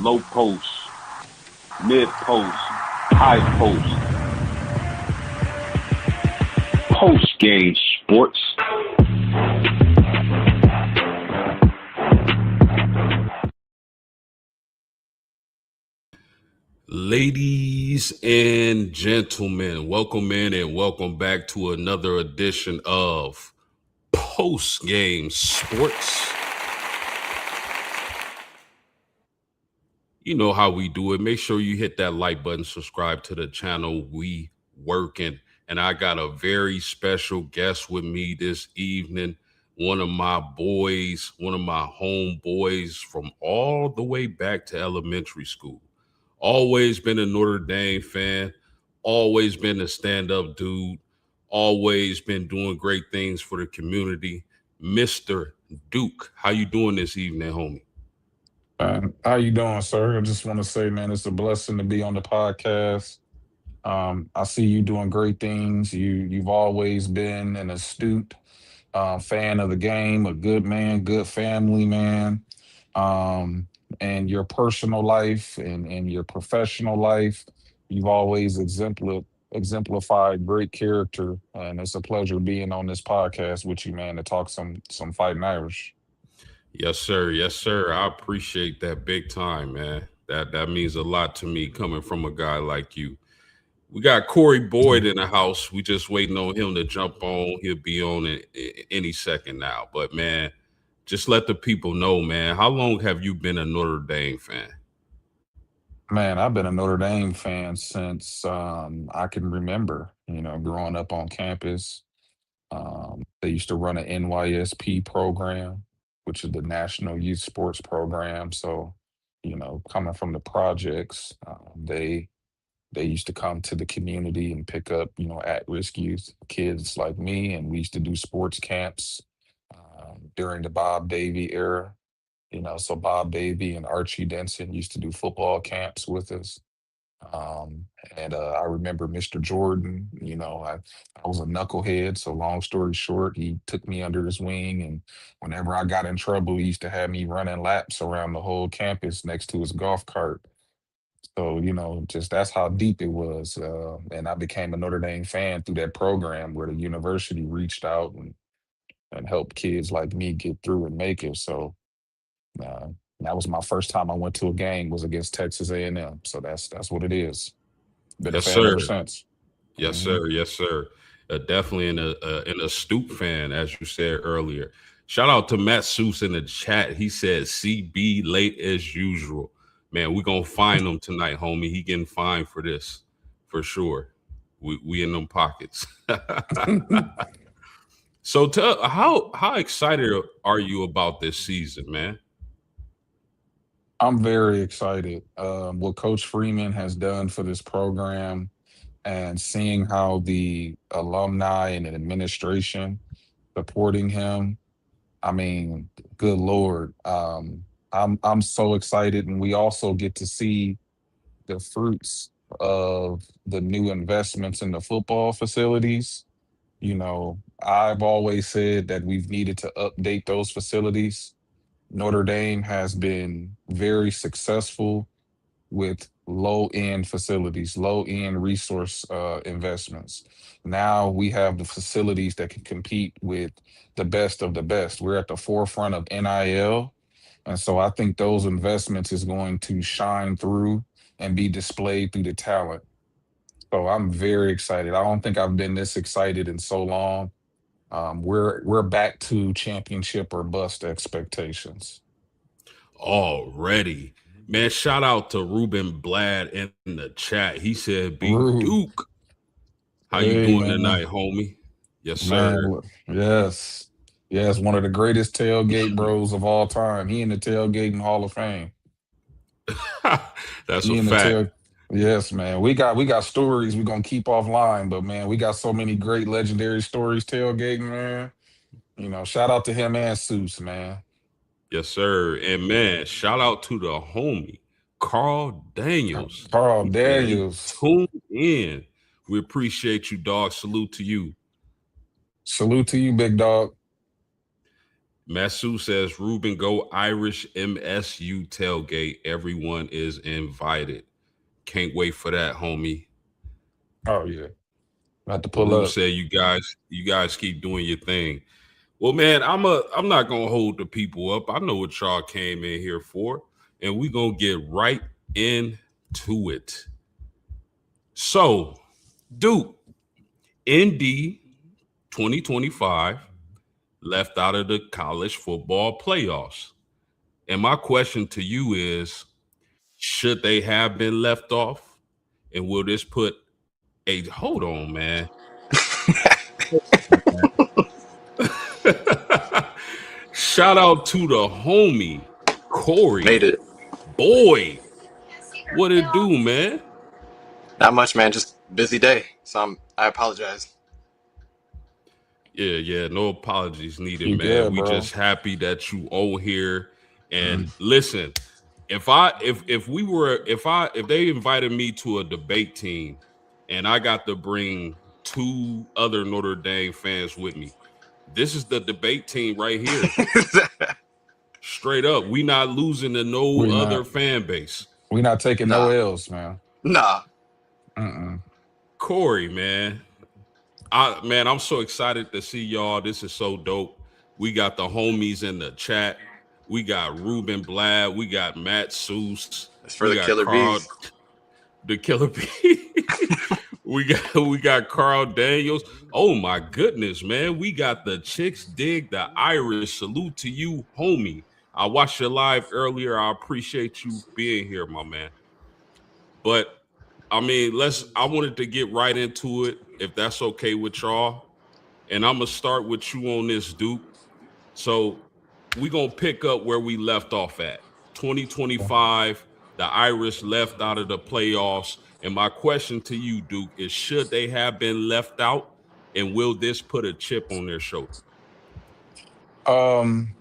low post, mid post, high post, post game sports. Ladies and gentlemen, welcome in and welcome back to another edition of Postgame Sports. You know how we do it. Make sure you hit that like button, subscribe to the channel. We working. And I got a very special guest with me this evening. One of my boys, one of my homeboys from all the way back to elementary school. Always been a Notre Dame fan, always been a stand-up dude, always been doing great things for the community. Mr. Duke, how you doing this evening, homie? How you doing, sir? I just want to say, man, it's a blessing to be on the podcast. I see you doing great things. You've always been an astute fan of the game, a good man, good family man. Um, and your personal life and your professional life, you've always exemplified great character. And it's a pleasure being on this podcast with you, man, to talk some fighting Irish. Yes, sir. Yes, sir. I appreciate that big time, man. That means a lot to me coming from a guy like you. We got Corey Boyd in the house. We just waiting on him to jump on. He'll be on any second now. But man, just let the people know, man. How long have you been a Notre Dame fan? Man, I've been a Notre Dame fan since I can remember, growing up on campus. They used to run an NYSP program, which is the National Youth Sports Program. So, coming from the projects, they used to come to the community and pick up, at-risk youth kids like me, and we used to do sports camps during the Bob Davie era. So Bob Davie and Archie Denson used to do football camps with us. Um, and I remember Mr. Jordan, I was a knucklehead. So long story short, he took me under his wing. And whenever I got in trouble, he used to have me running laps around the whole campus next to his golf cart. So, just that's how deep it was. And I became a Notre Dame fan through that program where the university reached out and helped kids like me get through and make it. So, uh, that was my first time I went to a game was against Texas A&M. So that's what it is. Been a Yes, fan sir. ever since. Yes, Hmm. sir. Yes, sir. Definitely an astute fan, as you said earlier. Shout out to Matt Seuss in the chat. He said CB late as usual. Man, we're gonna find him tonight, homie. He getting fined for this, for sure. We in them pockets. So tell how excited are you about this season, man? I'm very excited. What Coach Freeman has done for this program and seeing how the alumni and the administration supporting him. I mean, good Lord. I'm so excited. And we also get to see the fruits of the new investments in the football facilities. I've always said that we've needed to update those facilities. Notre Dame has been very successful with low end facilities, low end resource investments. Now we have the facilities that can compete with the best of the best. We're at the forefront of NIL. And so I think those investments is going to shine through and be displayed through the talent. So I'm very excited. I don't think I've been this excited in so long. We're back to championship or bust expectations. Already. Man, shout out to Ruben Blad in the chat. He said, Big Rude. Duke, how you Hey doing man. tonight, homie? Yes, Man, sir. yes. Yes, one of the greatest tailgate bros of all time. He in the tailgating Hall of Fame. That's a He in the fact. tail Yes, man. We got stories we're gonna keep offline, but man, we got so many great legendary stories tailgating, man. Shout out to him and Seuss, man. Yes, sir. And man, shout out to the homie, Carl Daniels. Carl He said he Daniels. tuned in. We appreciate you, dog. Salute to you. Salute to you, big dog. Masu says, Ruben, go Irish MSU tailgate. Everyone is invited. Can't wait for that, homie. Oh yeah, about to pull Rue up. said, you guys keep doing your thing. Well, man, I'm not gonna hold the people up. I know what y'all came in here for, and we gonna get right into it. So, Duke, ND 2025 left out of the college football playoffs. And my question to you is, should they have been left off? And will this put a hold on, man? Shout out to the homie Made Corey. it. Boy, what it do, man? Not much, man. Just busy day. So I apologize. Yeah. No apologies needed, You man. good, We bro? just happy that you all here. And Mm. listen, if they invited me to a debate team and I got to bring two other Notre Dame fans with me, this is the debate team right here. Straight up. We not losing to no We other not fan base. we not taking no Nah. L's, man. Nah. Mm-mm. Corey, man. I'm so excited to see y'all. This is so dope. We got the homies in the chat. We got Ruben Blad. We got Matt Seuss. It's for We the got killer Carl, bees. the Killer Bee. we got Carl Daniels. Oh my goodness, man. We got the Chicks Dig the Irish. Salute to you, homie. I watched your live earlier. I appreciate you being here, my man. But I mean, I wanted to get right into it, if that's okay with y'all. And I'm gonna start with you on this, Duke. So we're gonna pick up where we left off at. 2025, the Irish left out of the playoffs. And my question to you, Duke, is should they have been left out? And will this put a chip on their shoulder? Um,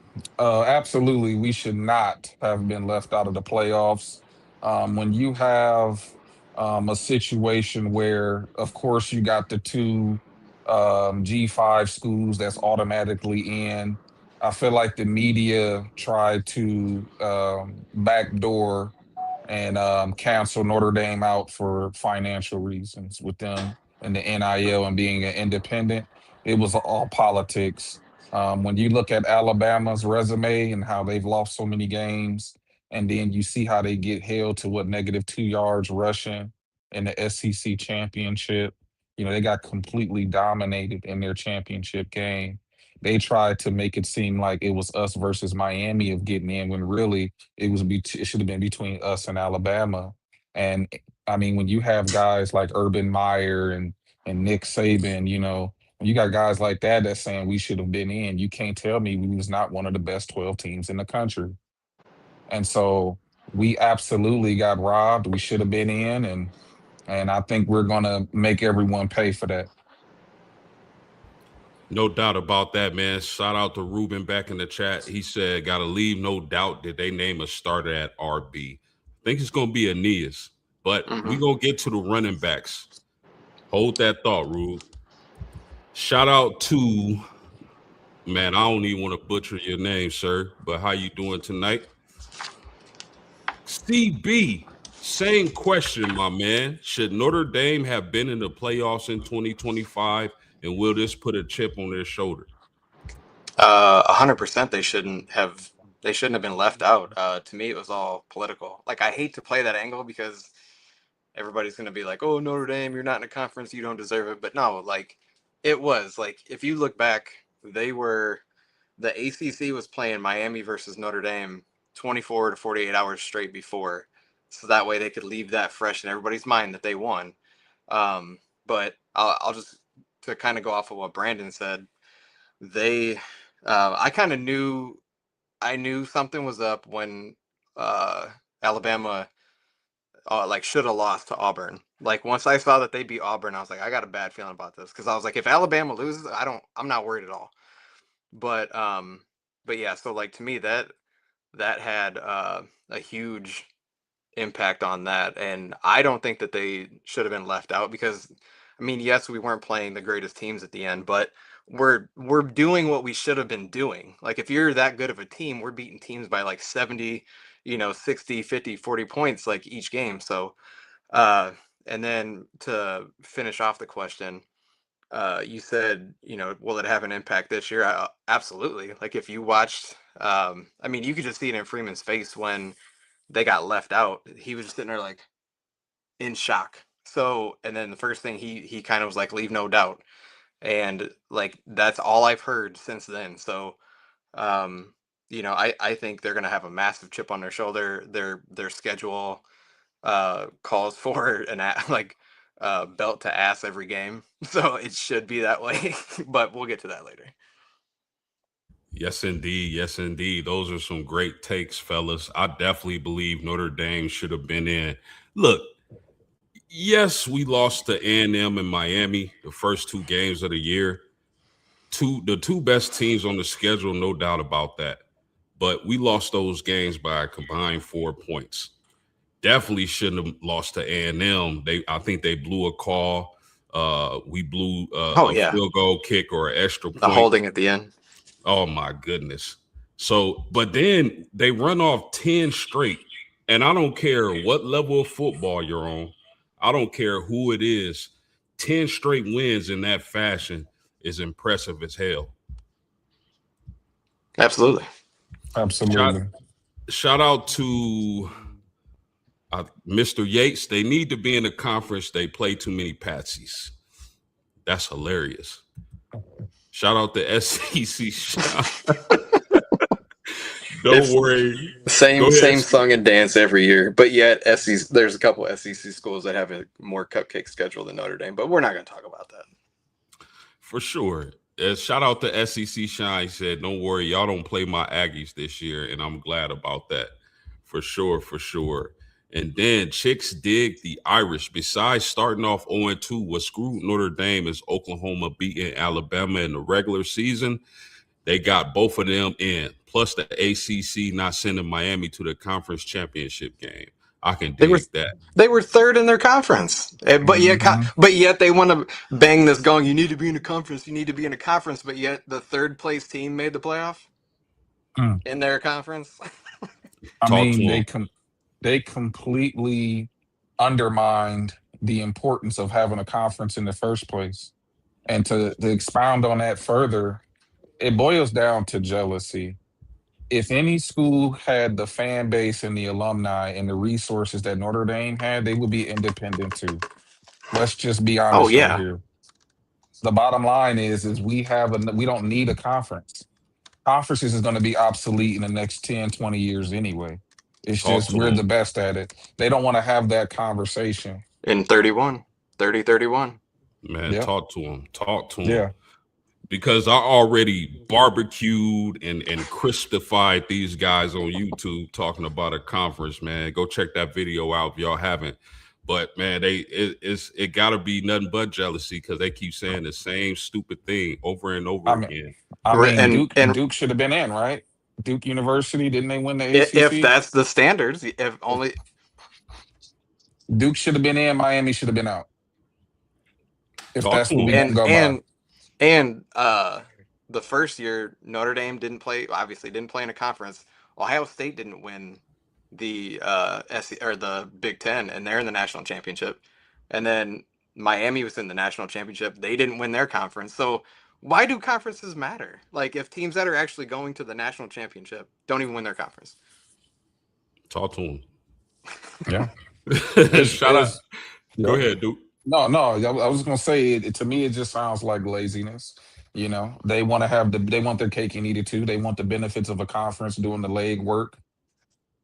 Absolutely, we should not have been left out of the playoffs. When you have a situation where, of course, you got the two G5 schools that's automatically in, I feel like the media tried to backdoor and cancel Notre Dame out for financial reasons with them and the NIL and being an independent. It was all politics. When you look at Alabama's resume and how they've lost so many games, and then you see how they get held to what -2 yards rushing in the SEC championship, they got completely dominated in their championship game. They tried to make it seem like it was us versus Miami of getting in when really it should have been between us and Alabama. And I mean, when you have guys like Urban Meyer and Nick Saban, when you got guys like that that's saying we should have been in, you can't tell me we was not one of the best 12 teams in the country. And so we absolutely got robbed. We should have been in, and I think we're gonna make everyone pay for that. No doubt about that, man. Shout out to Ruben back in the chat. He said, gotta leave no doubt that they name a starter at RB. I think it's gonna be Aeneas, but we Mm-hmm. gonna get to the running backs. Hold that thought, Rube. Shout out to man, I don't even want to butcher your name, sir, but how you doing tonight? CB, same question, my man. Should Notre Dame have been in the playoffs in 2025, and will this put a chip on their shoulder? 100%. They shouldn't have. They shouldn't have been left out. To me, it was all political. Like I hate to play that angle because everybody's gonna be like, "Oh, Notre Dame, you're not in a conference, you don't deserve it." But no, like it was like if you look back, they were the ACC was playing Miami versus Notre Dame 24 to 48 hours straight before, so that way they could leave that fresh in everybody's mind that they won. But I'll just to kind of go off of what Brandon said. They, I kind of knew I knew something was up when Alabama like should have lost to Auburn. Like once I saw that they beat Auburn, I was like, I got a bad feeling about this because I was like, if Alabama loses, I'm not worried at all. But but yeah, so like to me that had a huge impact on that, and I don't think that they should have been left out because I mean, yes, we weren't playing the greatest teams at the end, but we're doing what we should have been doing. Like if you're that good of a team, we're beating teams by like 70, 60, 50, 40 points like each game. So and then to finish off the question, you said, will it have an impact this year? Absolutely. Like if you watched, I mean, you could just see it in Freeman's face when they got left out. He was just sitting there like in shock. So, and then the first thing he kind of was like, leave no doubt. And like, that's all I've heard since then. So, I think they're going to have a massive chip on their shoulder. Their schedule calls for like belt to ass every game, so it should be that way. But we'll get to that later. Yes, indeed. Yes, indeed. Those are some great takes, fellas. I definitely believe Notre Dame should have been in. Look, yes, we lost to A&M and Miami the first 2 games of the year. The two best teams on the schedule, no doubt about that. But we lost those games by a combined 4 points. Definitely shouldn't have lost to A&M. I think they blew a call. We blew a field goal kick or an extra point. The holding at the end. Oh my goodness. So, but then they run off 10 straight. And I don't care what level of football you're on. I don't care who it is. 10 straight wins in that fashion is impressive as hell. Absolutely. Shout out to Mr. Yates. They need to be in the conference. They play too many patsies. That's hilarious. Shout out to SEC. Don't worry. Same song and dance every year. But yet there's a couple SEC schools that have a more cupcake schedule than Notre Dame. But we're not going to talk about that. For sure. Shout out to SEC Shine. He said, don't worry, y'all don't play my Aggies this year. And I'm glad about that. For sure, for sure. And then Chicks dig the Irish. Besides starting off 0-2, what screwed Notre Dame is Oklahoma beating Alabama in the regular season. They got both of them in. Plus the ACC not sending Miami to the conference championship game. I can dig that. They were third in their conference, but yet they want to bang this going. You need to be in a conference. You need to be in a conference. But yet the third place team made the playoff in their conference. I mean, they completely undermined the importance of having a conference in the first place. And to expound on that further, it boils down to jealousy. If any school had the fan base and the alumni and the resources that Notre Dame had, they would be independent too. Let's just be honest right here. The bottom line is we don't need a conference. Conferences is going to be obsolete in the next 10, 20 years anyway. It's just we're the best at it. They don't want to have that conversation. In 31. Man, yep. Talk to him. Yeah. Because I already barbecued and crispified these guys on YouTube talking about a conference, man. Go check that video out if y'all haven't. But man, it gotta be nothing but jealousy because they keep saying the same stupid thing over and over again. Duke should have been in, right? Duke University, didn't they win the ACC? If that's the standards, Duke should have been in, Miami should have been out. If that's what we can go by. And the first year Notre Dame didn't play in a conference. Ohio State didn't win the the Big Ten, and they're in the national championship. And then Miami was in the national championship. They didn't win their conference. So why do conferences matter? Like if teams that are actually going to the national championship don't even win their conference. Talk to them. Yeah. Shout out. Go ahead, Duke. No. I was gonna say to me, it just sounds like laziness. They want their cake and eat it too. They want the benefits of a conference doing the leg work,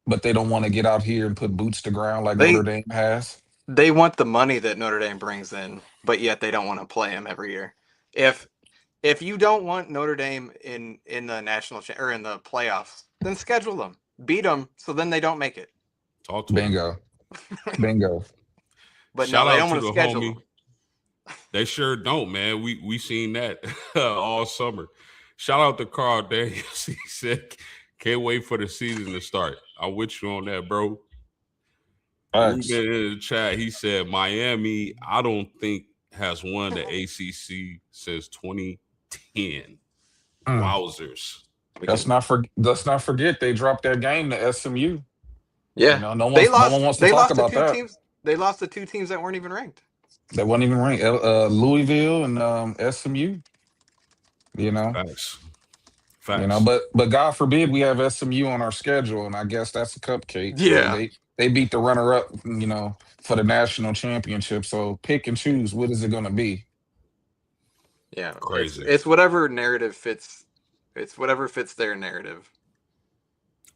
but they don't want to get out here and put boots to ground like Notre Dame has. They want the money that Notre Dame brings in, but yet they don't want to play them every year. If you don't want Notre Dame in the national or in the playoffs, then schedule them, beat them, so then they don't make it. Talk to Bingo. But shout no, they don't want to schedule them. They sure don't, man. We seen that all summer. Shout out to Carl Daniels. He said, "Can't wait for the season to start." I'm with you on that, bro. In the chat, he said Miami, I don't think has won the ACC since 2010. 10. Mm. Wowzers. Let's not forget they dropped that game to SMU. Yeah, You know, no they one lost. wants to They talk lost to about two that. teams. They lost to two teams that weren't even ranked. That wasn't even ranked. Louisville and SMU. You know, Facts. Facts. but God forbid we have SMU on our schedule, and I guess that's a cupcake. Yeah, They beat the runner up, for the national championship. So pick and choose. What is it going to be? yeah. Crazy. It's whatever narrative fits. It's whatever fits their narrative.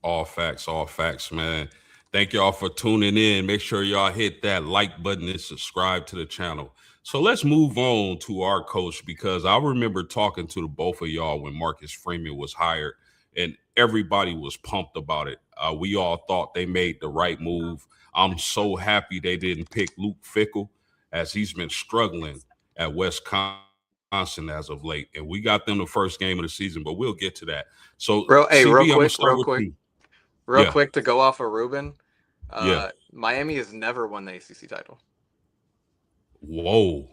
All facts, man. Thank y'all for tuning in. Make sure y'all hit that like button and subscribe to the channel. So let's move on to our coach, because I remember talking to the both of y'all when Marcus Freeman was hired, and everybody was pumped about it. We all thought they made the right move. I'm so happy they didn't pick Luke Fickell, as he's been struggling at Wisconsin as of late. And we got them the first game of the season, but we'll get to that. So, Real CB, I'm gonna quick, start with you. real quick to go off of Ruben. Yeah. Miami has never won the ACC title. Whoa.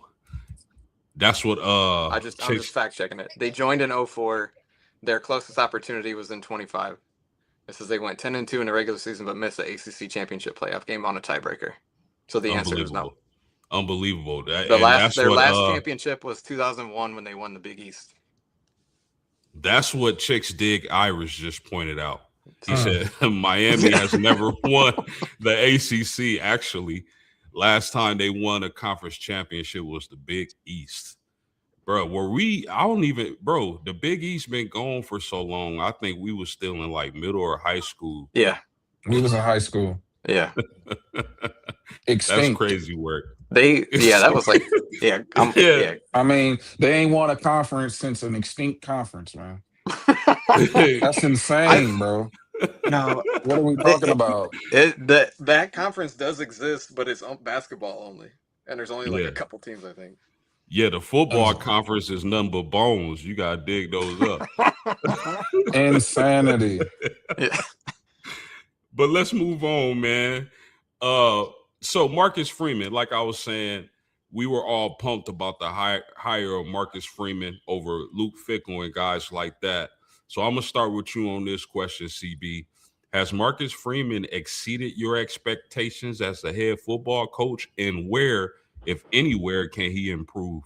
That's what I'm just fact checking it. They joined in 04. Their closest opportunity was in 25. It says they went 10-2 in the regular season, but missed the ACC championship playoff game on a tiebreaker. So the answer is no. Unbelievable. Their last championship was 2001 when they won the Big East. That's what Chicks Dig Irish just pointed out. He said Miami has never won the ACC. Actually, last time they won a conference championship was the Big East. Bro, the Big East been gone for so long. I think we was still in like middle or high school. Yeah. We was in high school. Yeah. Extinct. That's crazy work. That was like, yeah. I mean, they ain't won a conference since an extinct conference, man. That's insane, bro. No, what are we talking about? That conference does exist, but it's basketball only, and there's only like a couple teams, I think. Yeah, the football conference is nothing but bones. You gotta dig those up. Insanity. Yeah. But let's move on, man. So Marcus Freeman, like I was saying, we were all pumped about the hire of Marcus Freeman over Luke Fickell and guys like that. So I'm gonna start with you on this question, CB. Has Marcus Freeman exceeded your expectations as the head football coach, and where, if anywhere, can he improve?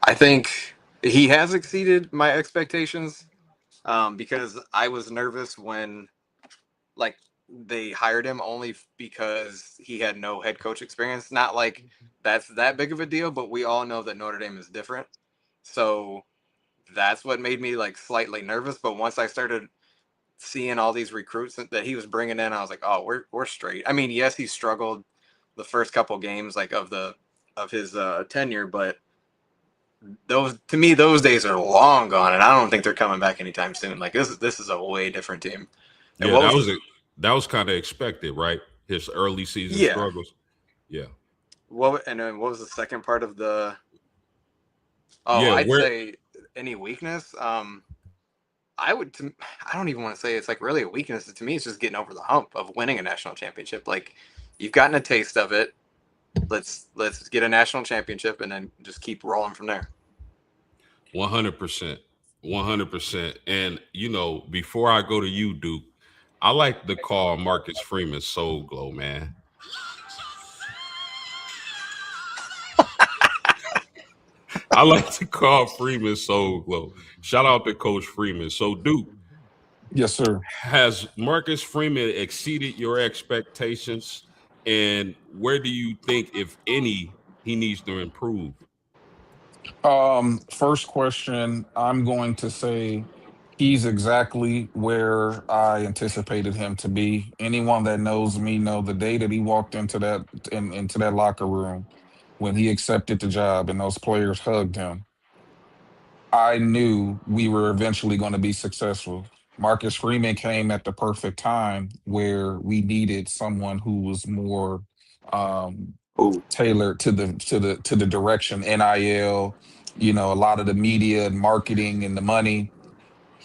I think he has exceeded my expectations, because I was nervous when, like, they hired him only because he had no head coach experience. Not like that's that big of a deal, but we all know that Notre Dame is different. So that's what made me like slightly nervous. But once I started seeing all these recruits that he was bringing in, I was like, oh, we're straight. I mean, yes, he struggled the first couple games like of his tenure, but those days are long gone, and I don't think they're coming back anytime soon. Like this is a way different team. And yeah, that was kind of expected, right? His early season struggles. Yeah. What was the second part of the? Oh, I'd say any weakness. I don't even want to say it's like really a weakness. To me, it's just getting over the hump of winning a national championship. Like you've gotten a taste of it. Let's get a national championship and then just keep rolling from there. 100%. And before I go to you, Duke, I like to call Marcus Freeman Soul Glow, man. I like to call Freeman Soul Glow. Shout out to Coach Freeman. So, Duke. Yes, sir. Has Marcus Freeman exceeded your expectations? And where do you think, if any, he needs to improve? First question, I'm going to say he's exactly where I anticipated him to be. Anyone that knows me know the day that he walked into that locker room when he accepted the job and those players hugged him, I knew we were eventually going to be successful. Marcus Freeman came at the perfect time where we needed someone who was more tailored to the direction NIL, a lot of the media and marketing and the money.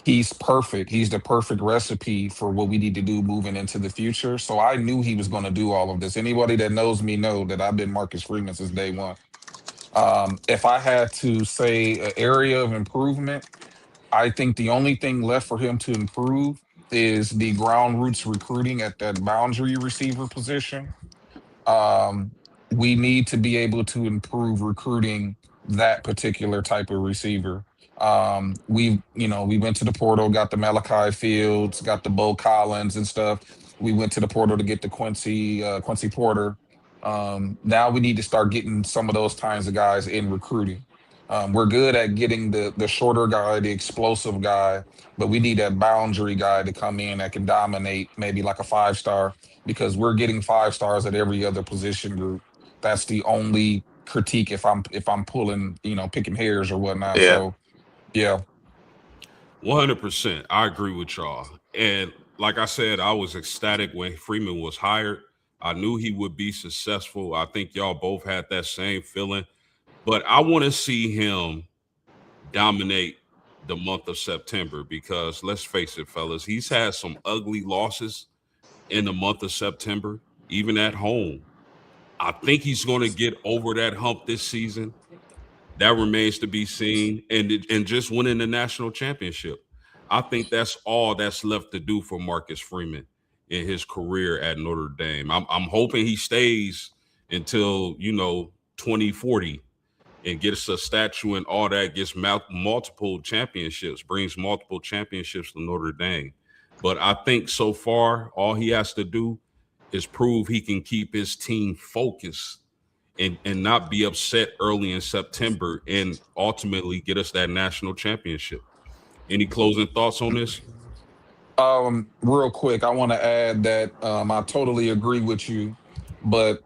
He's perfect. He's the perfect recipe for what we need to do moving into the future. So I knew he was going to do all of this. Anybody that knows me know that I've been Marcus Freeman since day one. If I had to say an area of improvement, I think the only thing left for him to improve is the ground roots recruiting at that boundary receiver position. Um, we need to be able to improve recruiting that particular type of receiver. We went to the portal, got the Malachi Fields, got the Bo Collins and stuff. We went to the portal to get the Quincy Porter. Now we need to start getting some of those kinds of guys in recruiting. We're good at getting the shorter guy, the explosive guy, but we need that boundary guy to come in that can dominate, maybe like a 5 star, because we're getting 5 stars at every other position group. That's the only critique if I'm pulling, picking hairs or whatnot. Yeah. So yeah. 100%. I agree with y'all. And like I said, I was ecstatic when Freeman was hired. I knew he would be successful. I think y'all both had that same feeling. But I want to see him dominate the month of September because let's face it, fellas, he's had some ugly losses in the month of September, even at home. I think he's going to get over that hump this season. That remains to be seen. And just winning the national championship. I think that's all that's left to do for Marcus Freeman in his career at Notre Dame. I'm hoping he stays until 2040 and gets a statue and all that, gets multiple championships, brings multiple championships to Notre Dame. But I think so far, all he has to do is prove he can keep his team focused and not be upset early in September and ultimately get us that national championship. Any closing thoughts on this? Real quick, I want to add that I totally agree with you, but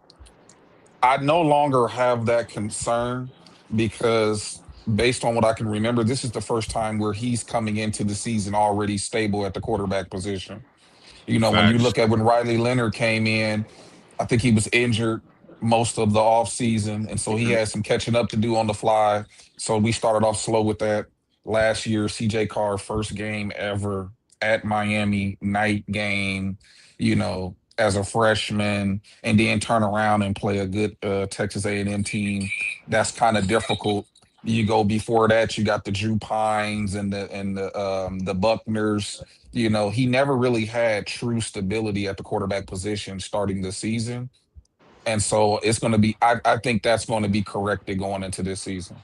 I no longer have that concern because based on what I can remember, this is the first time where he's coming into the season already stable at the quarterback position. When you Facts. look at when Riley Leonard came in, I think he was injured most of the offseason. And so he Mhm. had some catching up to do on the fly. So we started off slow with that. Last year, CJ Carr, first game ever at Miami, night game, as a freshman, and then turn around and play a good Texas A&M team. That's kind of difficult. You go before that, you got the Drew Pines and the Buckners. He never really had true stability at the quarterback position starting the season. And so it's going to be, I think that's going to be corrected going into this season.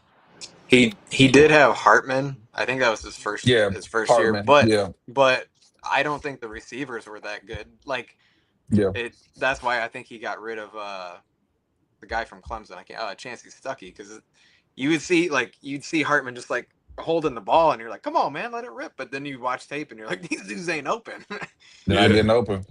He did have Hartman. I think that was Yeah, his first year, Hartman. but Yeah, but I don't think the receivers were that good. Like yeah. it. That's why I think he got rid of the guy from Clemson. I can't Chancey Stuckey because you'd see Hartman just like holding the ball and you're like, come on man, let it rip. But then you watch tape and you're like, these dudes ain't open. They're not Yeah. getting open.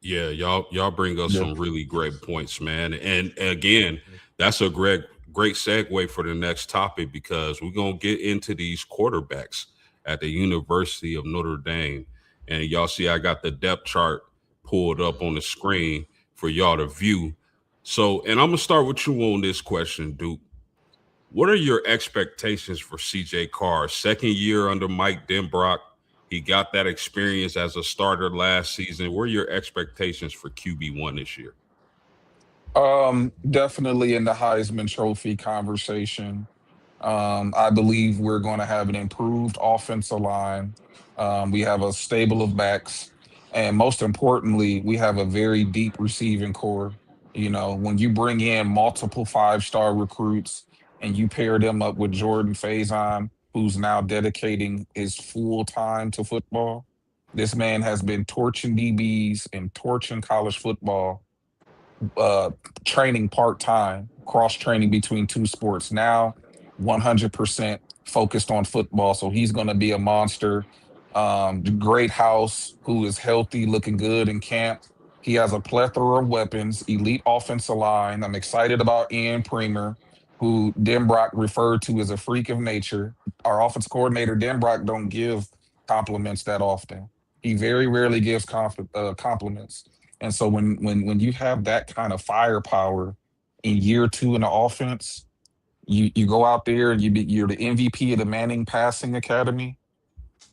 Yeah, y'all bring us Yeah. some really great points, man. And again, that's a great segue for the next topic because we're gonna get into these quarterbacks at the University of Notre Dame. And y'all see I got the depth chart pulled up on the screen for y'all to view. So, and I'm gonna start with you on this question, Duke. What are your expectations for CJ Carr? Second year under Mike Denbrock. He got that experience as a starter last season. What are your expectations for QB1 this year? Definitely in the Heisman Trophy conversation. I believe we're going to have an improved offensive line. We have a stable of backs, and most importantly, we have a very deep receiving core. When you bring in multiple 5 star recruits and you pair them up with Jordan Faison, who's now dedicating his full time to football, this man has been torching DBs and torching college football, uh training part-time, cross training between two sports. Now 100% focused on football, so he's going to be a monster. The great house, who is healthy, looking good in camp. He has a plethora of weapons, elite offensive line. I'm excited about Ian Premer, who Denbrock referred to as a freak of nature. Our offense coordinator Denbrock don't give compliments that often. He very rarely gives compliments. And so when you have that kind of firepower in year two in the offense, you go out there and you're the MVP of the Manning Passing Academy.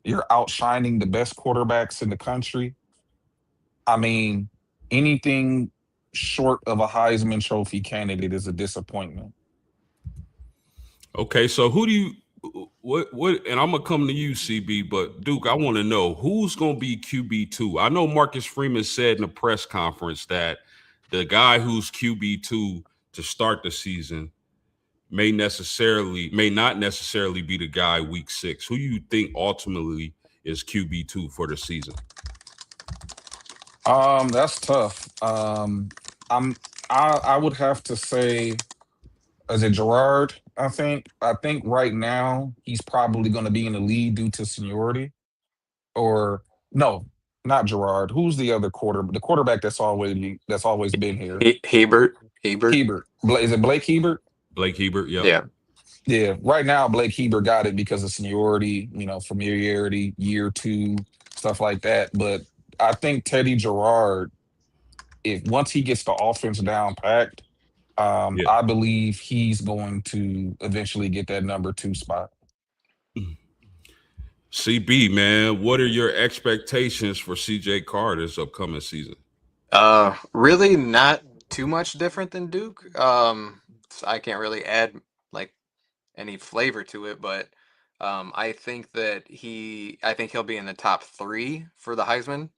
You're outshining the best quarterbacks in the country. I mean, anything short of a Heisman Trophy candidate is a disappointment. Okay, so who do you what and I'm gonna come to you, CB, but Duke, I want to know who's gonna be QB2. I know Marcus Freeman said in a press conference that the guy who's QB2 to start the season may not necessarily be the guy week 6. Who you think ultimately is QB2 for the season? That's tough. I'm I would have to say, is it Gerard? I think right now he's probably going to be in the lead due to seniority. Or no, not Gerard. Who's the other the quarterback that's always been here? Hebert. Is it Blake Hebert? Blake Hebert, yep. Yeah. Yeah, right now Blake Hebert got it because of seniority, familiarity, year two, stuff like that. But I think Teddy Gerard, if once he gets the offense down packed, Yeah. I believe he's going to eventually get that number 2 spot. CB, man, what are your expectations for CJ Carr this upcoming season? Really not too much different than Duke. So I can't really add like any flavor to it, but I think he'll be in the top 3 for the Heisman.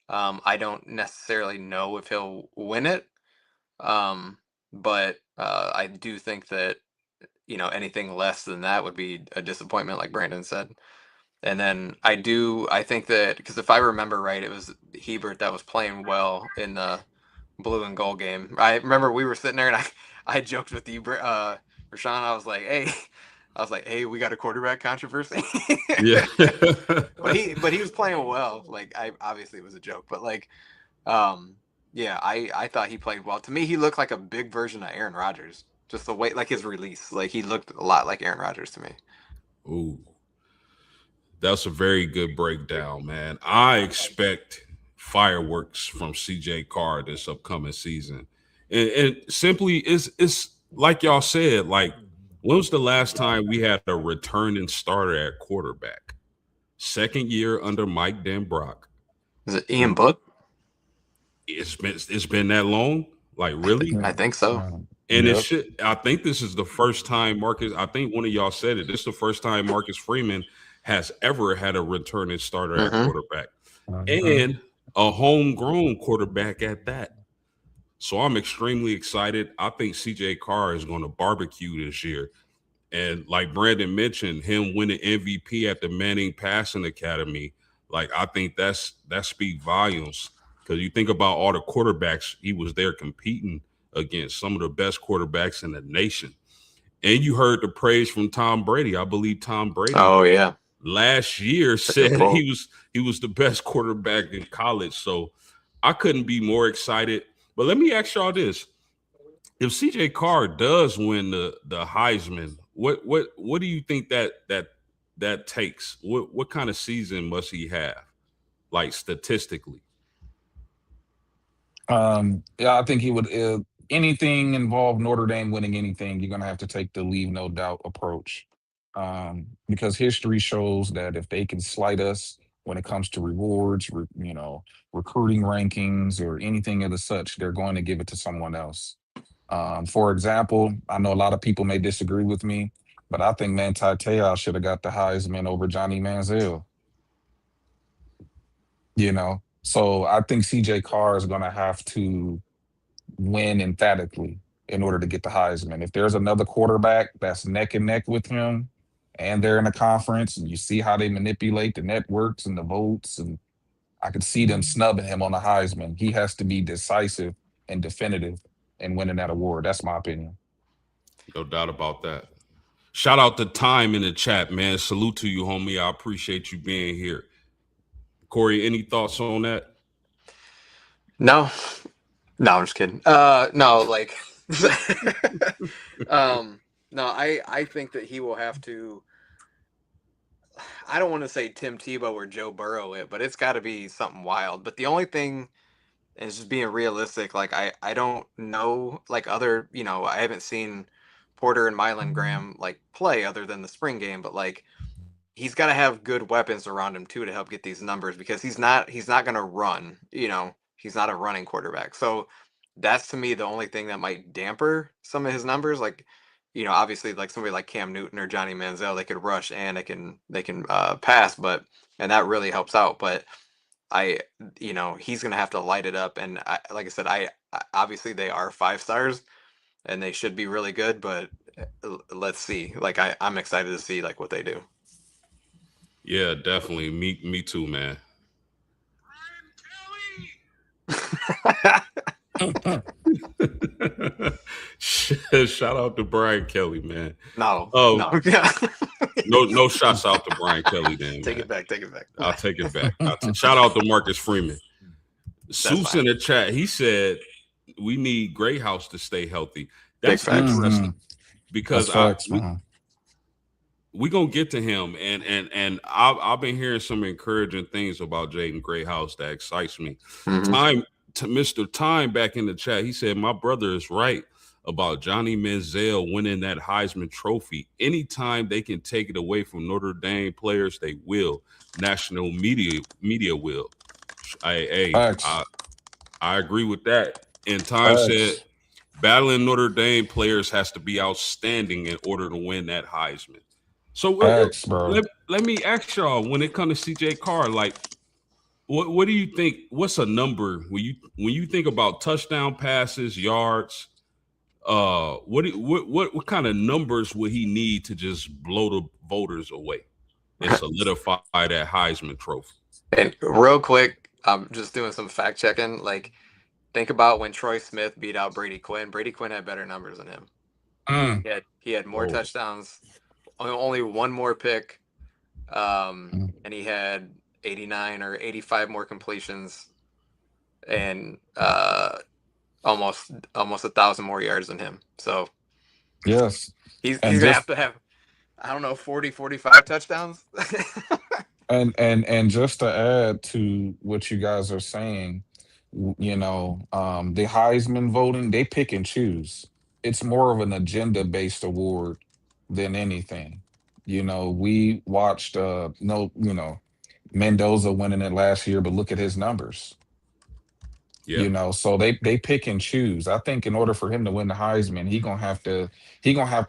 I don't necessarily know if he'll win it, but I do think that anything less than that would be a disappointment, like Brandon said. And then I think that because if I remember right, it was Hebert that was playing well in the blue and gold game. I remember we were sitting there and I joked with you, Rashawn. I was like, hey, we got a quarterback controversy. Yeah. but he was playing well. Like I obviously it was a joke, but like, yeah, I thought he played well. To me, he looked like a big version of Aaron Rodgers. Just the way, like his release, like he looked a lot like Aaron Rodgers to me. Ooh, that's a very good breakdown, man. I expect fireworks from CJ Carr this upcoming season. And simply it's like y'all said, like when was the last time we had a returning starter at quarterback? Second year under Mike Denbrock. Is it Ian Book? It's been that long? Like really? I think so. And it Yep. should. I think this is the first time Marcus. I think one of y'all said it. This is the first time Marcus Freeman has ever had a returning starter at Mm-hmm. quarterback Mhm. and a homegrown quarterback at that. So I'm extremely excited. I think CJ Carr is going to barbecue this year. And like Brandon mentioned, him winning MVP at the Manning Passing Academy, like I think that speak volumes. Because you think about all the quarterbacks he was there competing against some of the best quarterbacks in the nation. And you heard the praise from Tom Brady. I believe Tom Brady Oh yeah, last year that's a good said quote. he was the best quarterback in college. So I couldn't be more excited. But let me ask y'all this: if CJ Carr does win the Heisman, what do you think that takes? What kind of season must he have, like statistically? Yeah, I think he would. Anything involved Notre Dame winning anything, you're gonna have to take the leave no doubt approach, because history shows that if they can slight us when it comes to rewards, recruiting rankings or anything of the such, they're going to give it to someone else. For example, I know a lot of people may disagree with me, but I think Manti Te'o should have got the Heisman over Johnny Manziel. So I think CJ Carr is going to have to win emphatically in order to get the Heisman. If there's another quarterback that's neck and neck with him and they're in a conference and you see how they manipulate the networks and the votes, and I could see them snubbing him on the Heisman. He has to be decisive and definitive in winning that award. That's my opinion. No doubt about that. Shout out to Time in the chat, man. Salute to you, homie. I appreciate you being here. Corey, any thoughts on that? No, no, I'm just kidding. No, like, no, I think that he will have to. I don't want to say Tim Tebow or Joe Burrow it, but it's got to be something wild. But the only thing is just being realistic. Like I don't know like other I haven't seen Porter and Milan Graham like play other than the spring game, but like he's got to have good weapons around him too to help get these numbers because he's not going to run. He's not a running quarterback. So that's to me the only thing that might damper some of his numbers. Like obviously like somebody like Cam Newton or Johnny Manziel, they could rush and they can pass, and that really helps out. But he's gonna have to light it up, and like I said, obviously they are 5 stars and they should be really good, but let's see. Like I'm excited to see like what they do. Yeah, definitely. Me too, man. Shout out to Brian Kelly, man. No. No shots out to Brian Kelly, then. Take it back. I'll take it back. Shout out to Marcus Freeman. Seuss in the chat, he said we need Greathouse to stay healthy. That's interesting because we gonna get to him, and I've been hearing some encouraging things about Jaden Greathouse that excites me. Mm-hmm. Mr. Time back in the chat, he said my brother is right about Johnny Manziel winning that Heisman Trophy. Anytime they can take it away from Notre Dame players, they will. National media will. I agree with that. And Time said battling Notre Dame players has to be outstanding in order to win that Heisman. So let me ask y'all, when it comes to CJ Carr, like what do you think? What's a number when you think about touchdown passes, yards? What kind of numbers would he need to just blow the voters away and solidify that Heisman Trophy? And real quick, I'm just doing some fact checking. Like, think about when Troy Smith beat out Brady Quinn. Brady Quinn had better numbers than him. He had more touchdowns, only one more pick, and he had 89 or 85 more completions, and almost 1,000 more yards than him. So yes, he's gonna have to have, I don't know, 40, 45 touchdowns. and just to add to what you guys are saying, the Heisman voting, they pick and choose. It's more of an agenda-based award than anything. We watched Mendoza winning it last year, but look at his numbers. Yeah. So they pick and choose. I think in order for him to win the Heisman, he gonna have to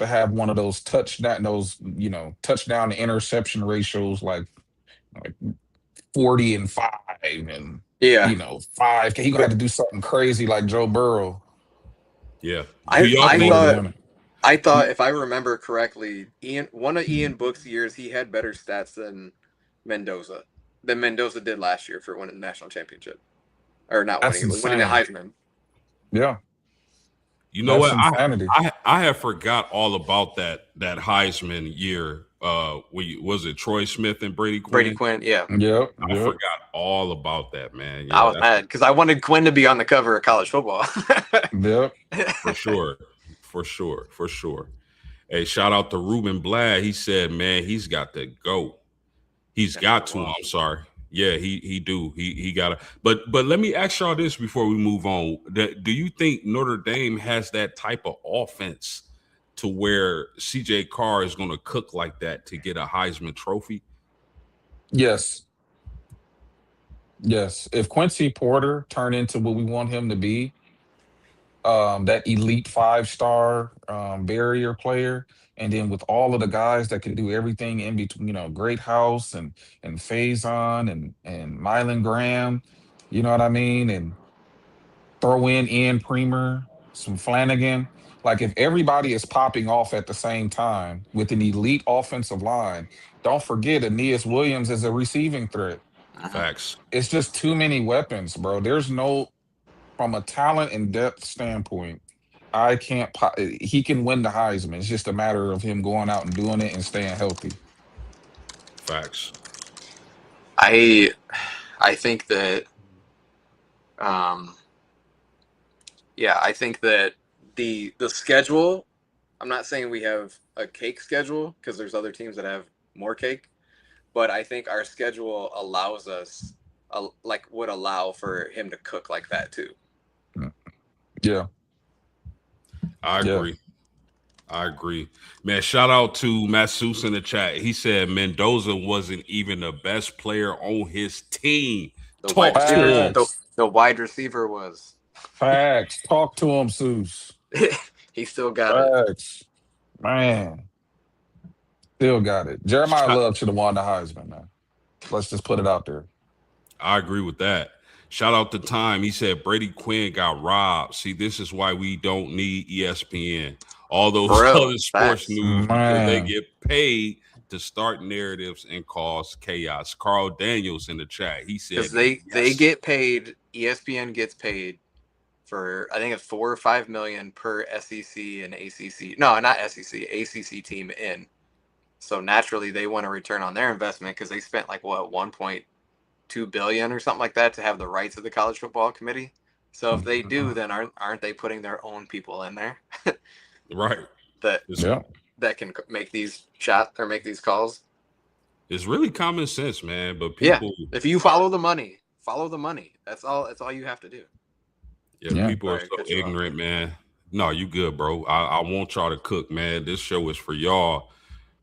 have one of those touchdown to interception ratios like 40-5 and 5. He gonna have to do something crazy like Joe Burrow. Yeah. I thought if I remember correctly, one of Ian Book's years, he had better stats than Mendoza did last year for winning the national championship. Or not winning the Heisman. Yeah. You know what? I have forgot all about that Heisman year. Was it Troy Smith and Brady Quinn? Brady Quinn, yeah. Yep. I forgot all about that, man. Yeah, I was mad because I wanted Quinn to be on the cover of college football. Yep. For sure. Hey, shout out to Ruben Blad. He said, man, he's got to go. He's got to. I'm sorry. Yeah, he do. He gotta. But let me ask y'all this before we move on. Do you think Notre Dame has that type of offense to where CJ Carr is going to cook like that to get a Heisman Trophy? Yes. If Quincy Porter turned into what we want him to be, that elite 5-star barrier player, and then with all of the guys that can do everything in between, Greathouse and Faison and Mylan Graham, you know what I mean, and throw in Ian Premer, some Flanagan. Like if everybody is popping off at the same time with an elite offensive line, don't forget Aeneas Williams is a receiving threat. Facts. It's just too many weapons, bro. There's no, from a talent and depth standpoint, he can win the Heisman. It's just a matter of him going out and doing it and staying healthy. Facts. I think that I think that the schedule, I'm not saying we have a cake schedule because there's other teams that have more cake, but I think our schedule allows us would allow for him to cook like that too. Yeah. I agree. Man, shout out to Masseuse in the chat. He said Mendoza wasn't even the best player on his team. The wide receiver was. Facts. Talk to him, Seuss. He still got it. Man, still got it. Jeremiah Shout- Love should have won the Heisman, man. Let's just put it out there. I agree with that. Shout out to Time. He said Brady Quinn got robbed. See, this is why we don't need ESPN, all those For real, other sports facts. news, because they Man, get paid to start narratives and cause chaos. Carl Daniels in the chat. He Because said, they yes. get paid. ESPN gets paid for, I think it's 4 or 5 million per SEC and ACC. No, not SEC, ACC team in. So naturally, they want a return on their investment because they spent like what 1.2 billion or something like that to have the rights of the college football committee. So if they do, then aren't they putting their own people in there Right. that It's, yeah. that can make these shots or make these calls? it's really common sense, man. But Yeah, people, if you follow the money, follow the money. That's all. That's all you have to do. Yeah. people are Sorry, so cut you off. ignorant, man. No, you good, bro. I want y'all to cook, man. This show is for y'all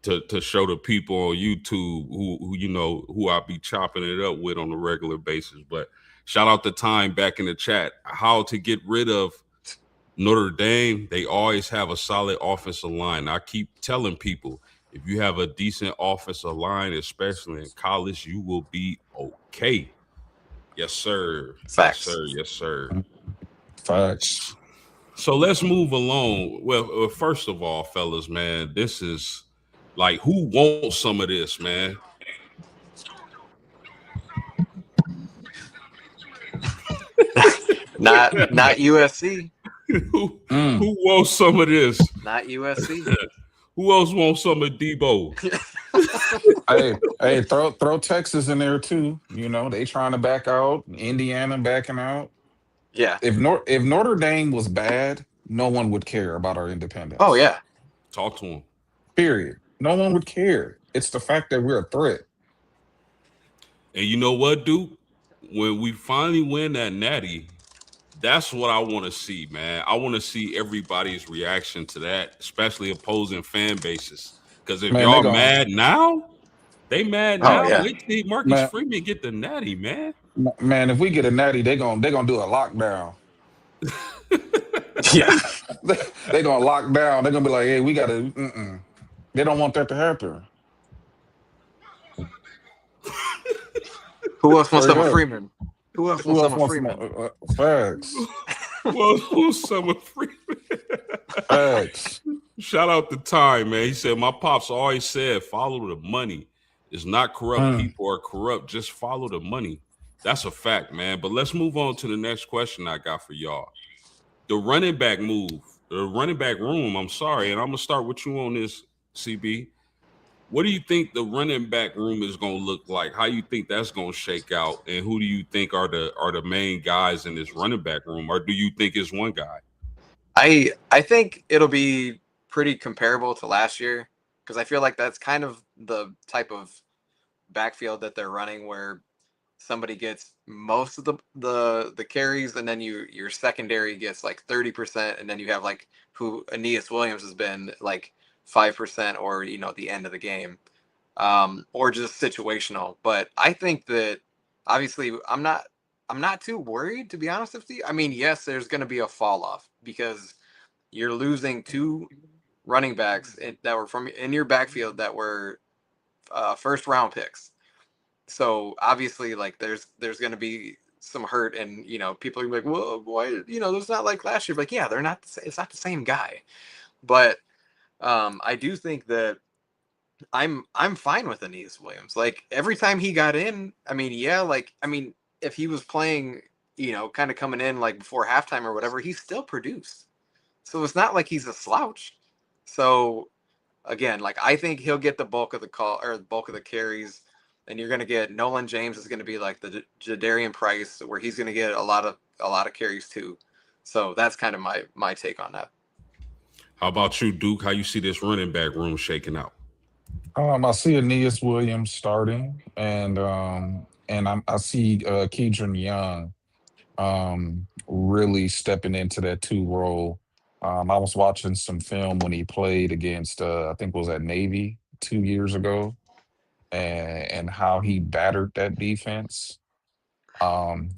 to show the people on YouTube who I be chopping it up with on a regular basis. But shout out the Time back in the chat. How to get rid of Notre Dame? They always have a solid offensive line. I keep telling people, if you have a decent offensive line, especially in college, you will be okay. Yes, sir. Yes, Facts. sir. Yes, sir. Facts. So let's move along. Well, first of all, fellas, man, this is like, who wants some of this, man? Not USC. who Mm. who wants some of this? Not USC. Who else wants some of Debo? Hey, throw Texas in there too. You know, they trying to back out. Indiana backing out. Yeah. If Notre Dame was bad, no one would care about our Oh independence. yeah. Talk to him. Period. No one would care. It's the fact that we're a threat. And you know what, Duke? When we finally win that natty, that's what I want to see, man. I want to see everybody's reaction to that, especially opposing fan bases. Because if Man, they y'all going mad now, they mad Oh now. yeah. Wait till Marcus man, Freeman get the natty, man. man, if we get a natty, they gonna do a lockdown. Yeah. They gonna lock down. They're gonna be like, hey, we gotta. They don't want that to happen. Who else wants Straight some of up. Freeman? Who else Who wants else some of wants some Freeman? facts? Well, who's Summer Freeman? Facts. Shout out to Time, man. He said, my pops always said, follow the money. It's not corrupt Mm. people are corrupt. Just follow the money. That's a fact, man. But let's move on to the next question I got for y'all. The running back room, I'm sorry. And I'm going to start with you on this, CB. What do you think the running back room is going to look like? How you think that's going to shake out? And who do you think are the main guys in this running back room? Or do you think it's one guy? I think it'll be pretty comparable to last year because I feel like that's kind of the type of backfield that they're running where somebody gets most of the carries and then your secondary gets like 30% and then you have like who Aeneas Williams has been like 5% or at the end of the game, or just situational. But I think that obviously I'm not too worried, to be honest with you. I mean, yes, there's going to be a fall off because you're losing two running backs that were from in your backfield that were first round picks. So obviously, like there's going to be some hurt, and people are like, well, why? There's not like last year. Like, yeah, they're not. It's not the same guy. But I do think that I'm fine with Aeneas Williams. Like every time he got in, I mean, yeah, if he was playing, kind of coming in like before halftime or whatever, he still produced. So it's not like he's a slouch. So again, like I think he'll get the bulk of the call or the bulk of the carries, and you're gonna get Nolan James is gonna be like the Jadarian Price, where he's gonna get a lot of carries too. So that's kind of my take on that. How about you, Duke? How you see this running back room shaking out? I see Aeneas Williams starting, and I see Keedron Young really stepping into that two role. I was watching some film when he played against I think it was at Navy 2 years ago, and how he battered that defense.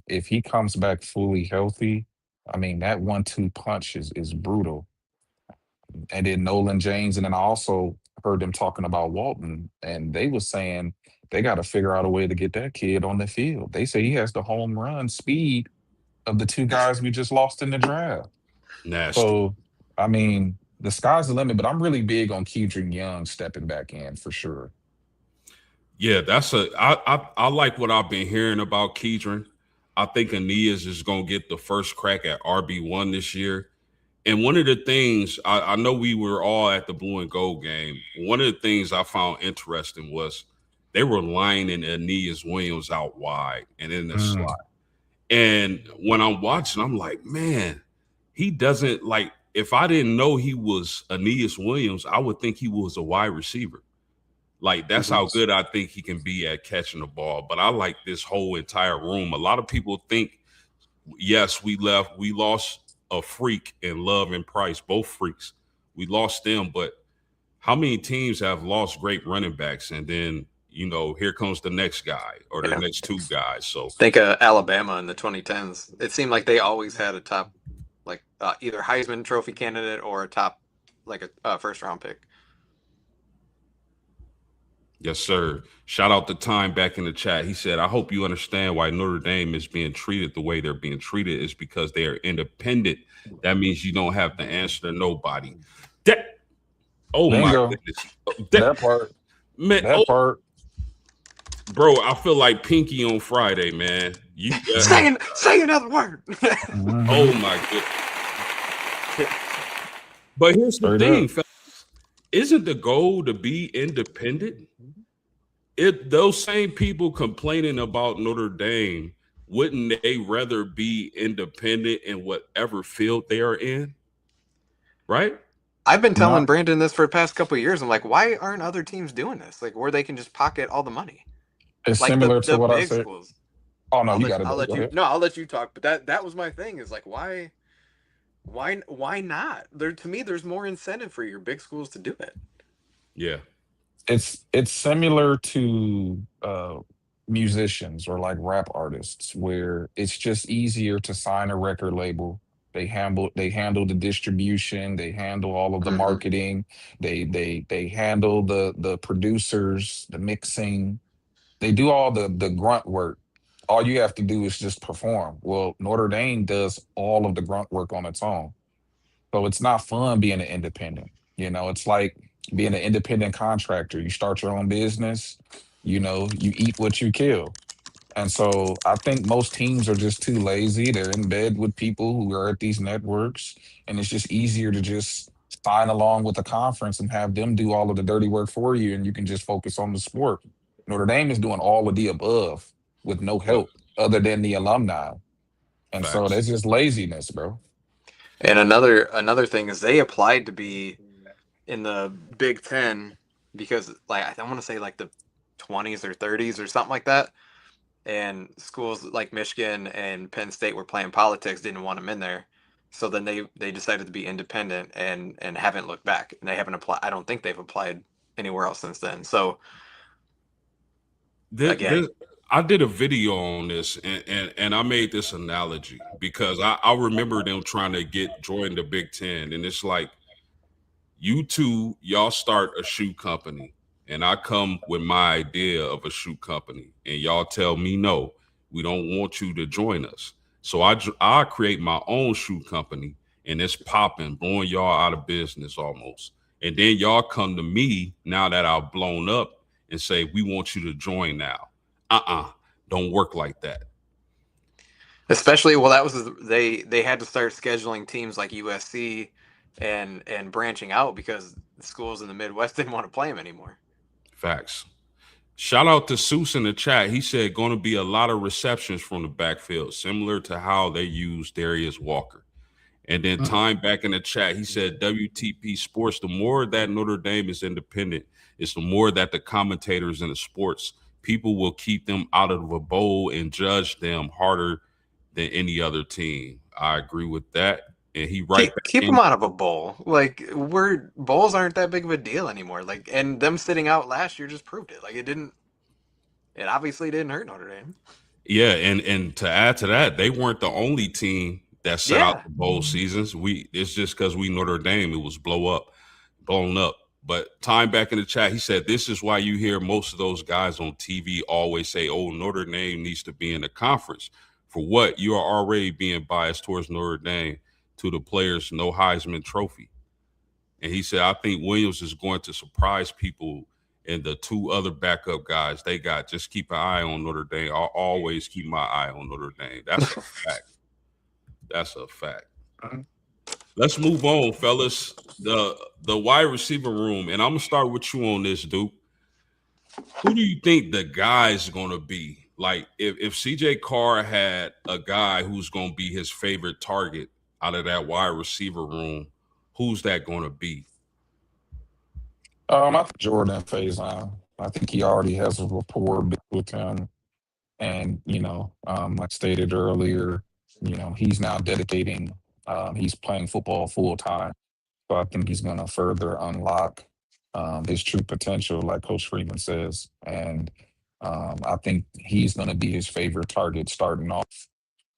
If he comes back fully healthy, I mean that 1-2 punch is brutal. And then Nolan James, and then I also heard them talking about Walton, and they was saying they got to figure out a way to get that kid on the field. They say he has the home run speed of the two guys we just lost in the draft. Nasty. So, I mean, the sky's the limit, but I'm really big on Keedron Young stepping back in for sure. Yeah, I like what I've been hearing about Keedron. I think Aeneas is gonna get the first crack at RB1 this year. And one of the things I know we were all at the blue and gold game. One of the things I found interesting was they were lining Aeneas Williams out wide and in the slot. And when I'm watching, I'm like, man, he doesn't like. If I didn't know he was Aeneas Williams, I would think he was a wide receiver. Like that's how good I think he can be at catching the ball. But I like this whole entire room. A lot of people think, yes, we lost a freak in Love and Price, both freaks. We lost them, but how many teams have lost great running backs and then here comes the next guy or the next two guys? So think Alabama in the 2010s. It seemed like they always had a top, like either Heisman Trophy candidate or a top, like a first round pick. Yes, sir. Shout out to Time back in the chat. He said, I hope you understand why Notre Dame is being treated the way they're being treated is because they are independent. That means you don't have to answer to nobody. My goodness. That part. Man, part. Bro, I feel like Pinky on Friday, man. You say another word. Oh my goodness. But here's the thing, fellas. Isn't the goal to be independent? Those same people complaining about Notre Dame, wouldn't they rather be independent in whatever field they are in? Right? I've been telling Brandon this for the past couple of years. I'm like, why aren't other teams doing this? Like, where they can just pocket all the money. It's like similar to what I said. Schools. Oh no, I'll let you talk. But that was my thing. Is like, why not? To me, there's more incentive for your big schools to do it. Yeah, it's similar to musicians or like rap artists, where it's just easier to sign a record label. They handle the distribution. They handle all of the marketing. They handle the producers, the mixing. They do all the grunt work. All you have to do is just perform. Well, Notre Dame does all of the grunt work on its own. So it's not fun being an independent. It's like being an independent contractor. You start your own business, you eat what you kill. And so I think most teams are just too lazy. They're in bed with people who are at these networks, and it's just easier to just sign along with the conference and have them do all of the dirty work for you, and you can just focus on the sport. Notre Dame is doing all of the above with no help other than the alumni. And so that's just laziness, bro. And another thing is they applied to be in the Big Ten because I want to say like the 20s or 30s or something like that. And schools like Michigan and Penn State were playing politics, didn't want them in there. So then they decided to be independent and haven't looked back. And they haven't applied. I don't think they've applied anywhere else since then. So again, I did a video on this and I made this analogy because I remember them trying to join the Big Ten. And it's like, you two, y'all start a shoe company. And I come with my idea of a shoe company. And y'all tell me, no, we don't want you to join us. So I create my own shoe company. And it's popping, blowing y'all out of business almost. And then y'all come to me now that I've blown up and say, we want you to join now. Don't work like that. Especially, that was they had to start scheduling teams like USC and branching out because the schools in the Midwest didn't want to play them anymore. Facts. Shout out to Seuss in the chat. He said going to be a lot of receptions from the backfield, similar to how they use Darius Walker. And then Time back in the chat, he said WTP Sports, the more that Notre Dame is independent, it's the more that the commentators in the sports, people will keep them out of a bowl and judge them harder than any other team. I agree with that. And he keep them out of a bowl. Like, bowls aren't that big of a deal anymore. Like, and them sitting out last year just proved it. Like, it obviously didn't hurt Notre Dame. Yeah, and to add to that, they weren't the only team that set out the bowl seasons. It's just because we Notre Dame, it was blown up. But time back in the chat, he said, this is why you hear most of those guys on TV always say, oh, Notre Dame needs to be in the conference. For what? You are already being biased towards Notre Dame to the players, no Heisman Trophy. And he said, I think Williams is going to surprise people, and the two other backup guys they got. Just keep an eye on Notre Dame. I'll always keep my eye on Notre Dame. That's a fact. That's a fact. Let's move on, fellas. The wide receiver room, and I'm gonna start with you on this, Duke. Who do you think the guy's gonna be? Like, if CJ Carr had a guy who's gonna be his favorite target out of that wide receiver room, who's that gonna be? I think Jordan Faison. I think he already has a rapport with him, and like stated earlier, he's now dedicating. He's playing football full time. So I think he's going to further unlock his true potential, like Coach Freeman says. And I think he's going to be his favorite target starting off.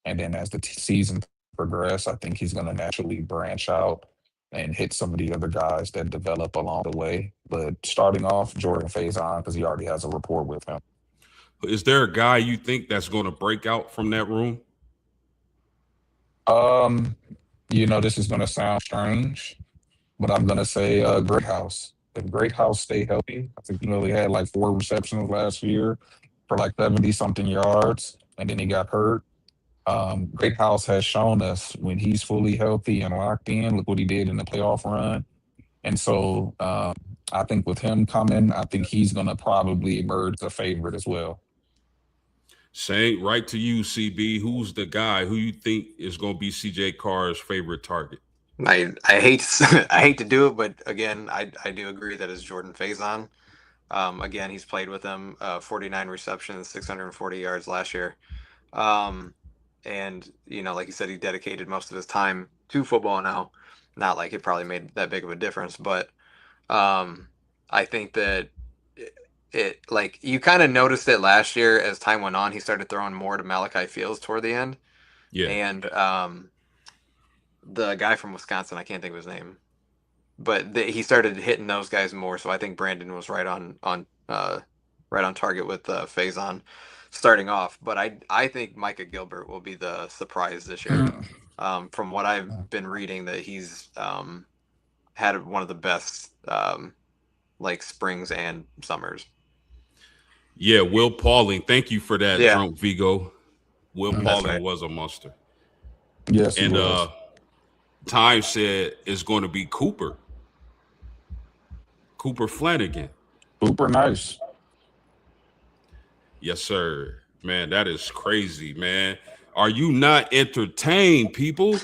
And then as the season progresses, I think he's going to naturally branch out and hit some of the other guys that develop along the way. But starting off, Jordan Faison, because he already has a rapport with him. Is there a guy you think that's going to break out from that room? This is going to sound strange, but I'm going to say Greathouse. If Greathouse stay healthy, I think he only had like 4 receptions last year for like 70-something yards, and then he got hurt. Greathouse has shown us when he's fully healthy and locked in, look what he did in the playoff run. And so I think with him coming, I think he's going to probably emerge a favorite as well. Saying right to you, CB, who's the guy who you think is going to be CJ Carr's favorite target? I hate I hate to do it, but again, I do agree that it's Jordan Faison. Again, he's played with him, 49 receptions, 640 yards last year. And like you said, he dedicated most of his time to football now. Not like it probably made that big of a difference, but I think that it like you kind of noticed it last year as time went on. He started throwing more to Malachi Fields toward the end. Yeah. And the guy from Wisconsin, I can't think of his name, but he started hitting those guys more. So I think Brandon was right on target with Faison starting off. But I think Micah Gilbert will be the surprise this year. From what I've been reading, that he's had one of the best like springs and summers. Yeah, Will Pauling. Thank you for that, Drunk Vigo. Will Pauling right. was a monster. Yes, and Time said it's going to be Cooper Flanagan. Cooper, nice. Yes, sir. Man, that is crazy, man. Are you not entertained, people?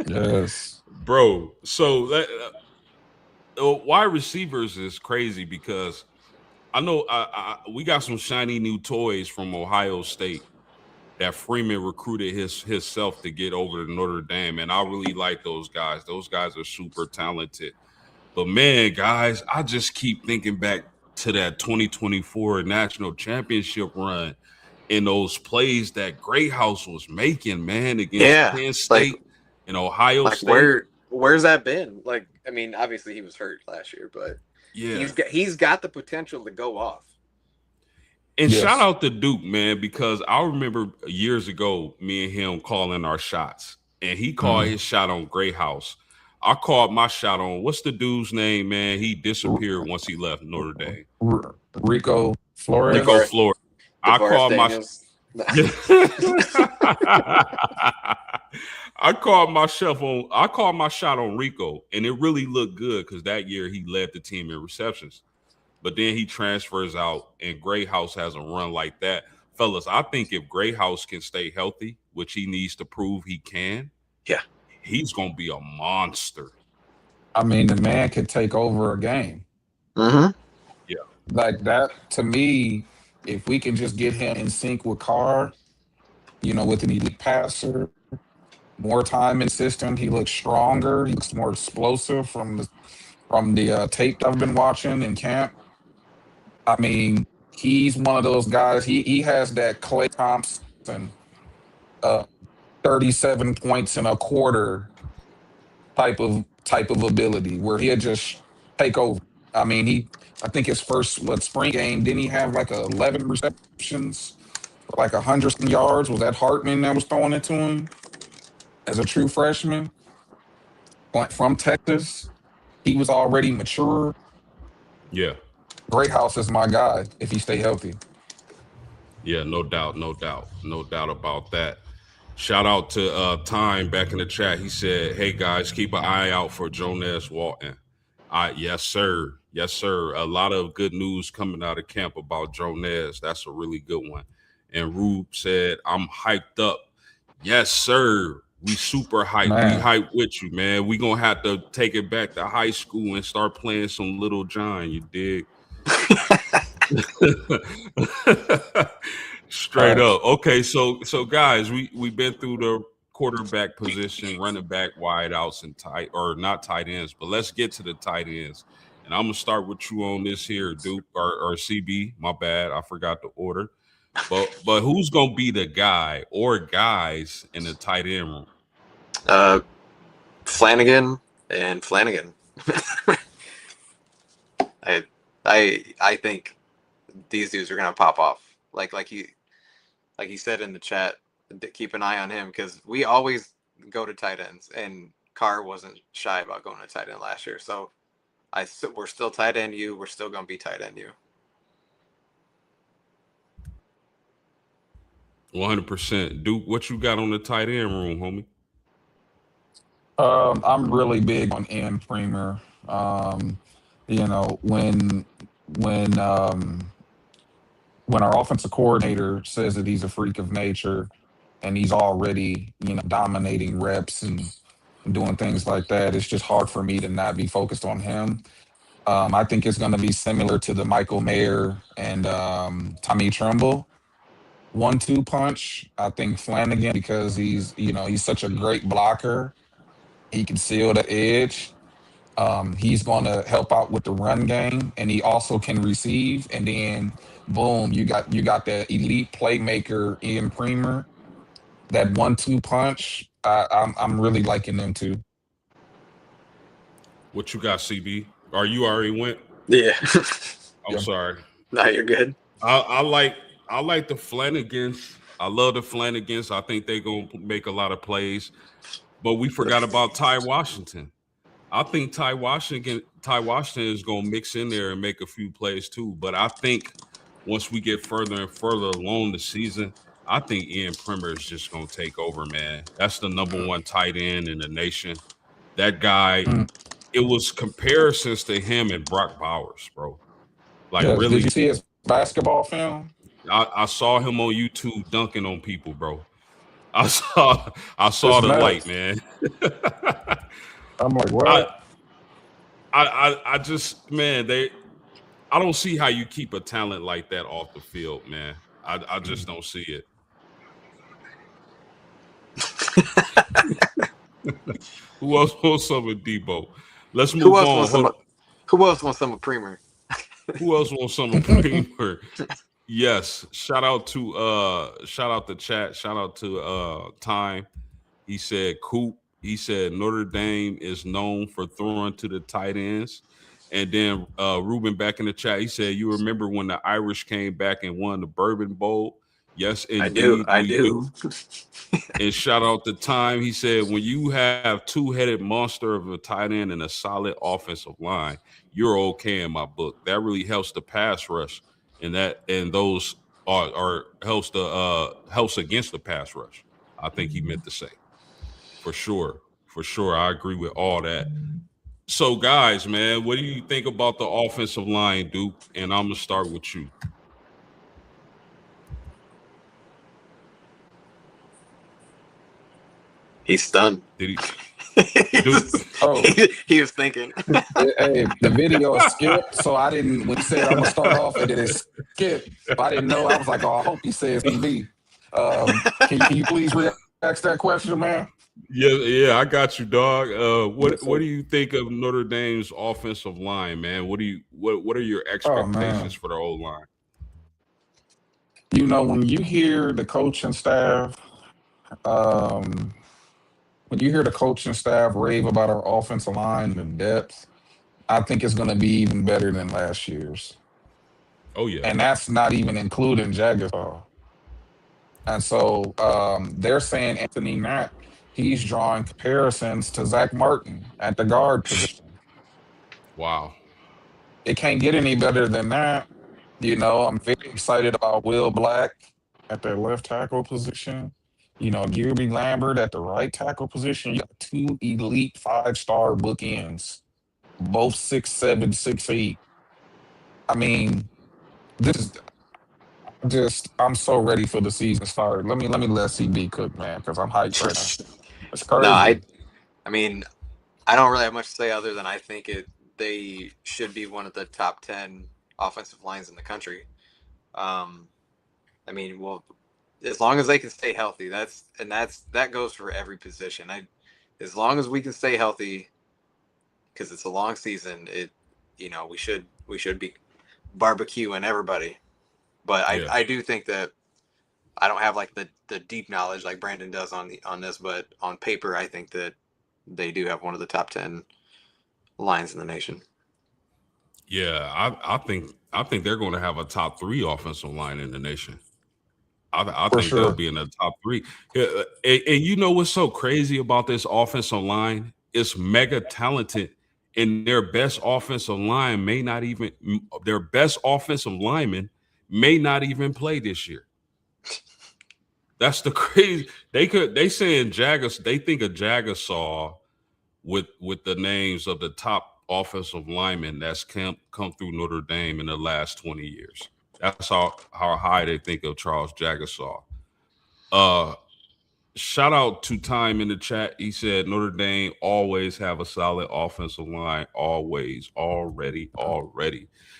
Yes. Bro, so wide receivers is crazy because I know we got some shiny new toys from Ohio State that Freeman recruited himself to get over to Notre Dame, and I really like those guys. Those guys are super talented. But man, guys, I just keep thinking back to that 2024 national championship run and those plays that Greathouse was making, man, against Penn State and Ohio State. Where's that been? Like, I mean, obviously he was hurt last year, but yeah, he's got the potential to go off. And shout out to Duke, man, because I remember years ago, me and him calling our shots, and he called his shot on Greathouse. I called my shot on, what's the dude's name, man? He disappeared once he left Notre Dame. Rico Flores. Rico Flores. I called my shot on Rico, and it really looked good because that year he led the team in receptions. But then he transfers out, and Greathouse has a run like that. Fellas, I think if Greathouse can stay healthy, which he needs to prove he can, he's going to be a monster. I mean, the man can take over a game. Mm-hmm. Yeah. Like that, to me, if we can just get him in sync with Carr, with an elite passer, more time in system, he looks stronger. He looks more explosive from the tape I've been watching in camp. I mean, He's one of those guys. He has that Klay Thompson, uh, 37 points in a quarter type of ability where he'll just take over. I mean, I think his first spring game, didn't he have like 11 receptions, like 100 yards? Was that Hartman that was throwing it to him as a true freshman, like from Texas? He was already mature. Yeah. Great House is my guy if he stay healthy. Yeah, no doubt about that. Shout out to Time back in the chat. He said, "Hey guys, keep an eye out for Jonas Walton." Yes, sir. Yes, sir. A lot of good news coming out of camp about Jonas. That's a really good one. And Rube said, "I'm hyped up." Yes, sir. We super hyped. We Man, hyped with you, man. We gonna have to take it back to high school and start playing some Little John. You dig? Straight facts. up. Okay, so guys, we've been through the quarterback position, running back, wide outs, and tight or not tight ends, but let's get to the tight ends. And I'm gonna start with you on this here, Duke or CB. My bad, I forgot the order. But who's gonna be the guy or guys in the tight end room? Flanagan and Flanagan. I think these dudes are gonna pop off. Like he said in the chat, keep an eye on him because we always go to tight ends, and Carr wasn't shy about going to tight end last year. So we're still tight end you. We're still gonna be tight end you. 100%. Duke, what you got on the tight end room, homie? I'm really big on Ian Premier. You know, when our offensive coordinator says that he's a freak of nature and he's already, dominating reps and doing things like that, it's just hard for me to not be focused on him. I think it's going to be similar to the Michael Mayer and Tommy Tremble 1-2 punch. I think Flanagan, because he's such a great blocker. He can seal the edge. He's going to help out with the run game, and he also can receive. And then, boom, you got that elite playmaker Ian Premier. That 1-2 punch. I'm really liking them too. What you got, CB? Are you already went? Yeah. I'm sorry. No, you're good. I like the Flanagans. I love the Flanagans. I think they're gonna make a lot of plays. But we forgot about Ty Washington. I think Ty Washington is gonna mix in there and make a few plays too. But I think once we get further and further along the season, I think Ian Primer is just gonna take over, man. That's the number one tight end in the nation. That guy, it was comparisons to him and Brock Bowers, bro. Like, Yes. really. Did you see his basketball film? I saw him on YouTube dunking on people, bro. I saw It's the nuts. light, man. I'm like, what? I just, man, I don't see how you keep a talent like that off the field, man. I just don't see it. Who else wants some of Debo? Let's move on. Who else wants some of Premier? Who else wants some of Premier? Yes. Shout out the chat. Shout out to Time. He said Coop. He said Notre Dame is known for throwing to the tight ends. And then Ruben back in the chat, he said, "You remember when the Irish came back and won the Bourbon Bowl?" Yes, indeed. I do. And shout out to Time. He said, when you have two-headed monster of a tight end and a solid offensive line, you're okay in my book. That really helps the pass rush, and those are helps against the pass rush. I think he meant to say. For sure. I agree with all that. So, guys, man, what do you think about the offensive line, Duke? And I'm gonna start with you. He's stunned. Did he? He was thinking. Hey, the video skipped, so I didn't. When he said I'm gonna start off, and then it skipped. I didn't know. I was like, oh, I hope he says TV. Can you please re-ask that question, man? Yeah, I got you, dog. What do you think of Notre Dame's offensive line, man? What are your expectations for the old line? When you hear the coaching staff, um, when you hear the coaching staff rave about our offensive line and depth, I think it's going to be even better than last year's. Oh yeah. And that's not even including Jagasaw. And so they're saying Anthony Mack, he's drawing comparisons to Zach Martin at the guard position. Wow. It can't get any better than that. I'm very excited about Will Black at the left tackle position. Gilby Lambert at the right tackle position. You got two elite 5-star bookends, both 6'7", 6'8". I mean, this is I'm so ready for the season to start. Let me let CB cook, man, because I'm hyped right now. It's No, crazy. I mean, I don't really have much to say other than I think they should be one of the top 10 offensive lines in the country. Um, I mean, well, as long as they can stay healthy, that goes for every position. As long as we can stay healthy, because it's a long season, we should be barbecuing everybody. But I Yeah. I do think that I don't have like the deep knowledge like Brandon does on this, but on paper, I think that they do have one of the top 10 lines in the nation. Yeah. I think they're going to have a top 3 offensive line in the nation. I For think they'll sure. be in the top 3. Yeah, and you know what's so crazy about this offensive line? It's mega talented, and their best offensive lineman may not even play this year. That's the crazy. They saying Jaggers. They think of Jagasaw with the names of the top offensive linemen that's come through Notre Dame in the last 20 years. That's how high they think of Charles Jagasaw. Uh, Shout out to Time in the chat. He said Notre Dame always have a solid offensive line. Always, already.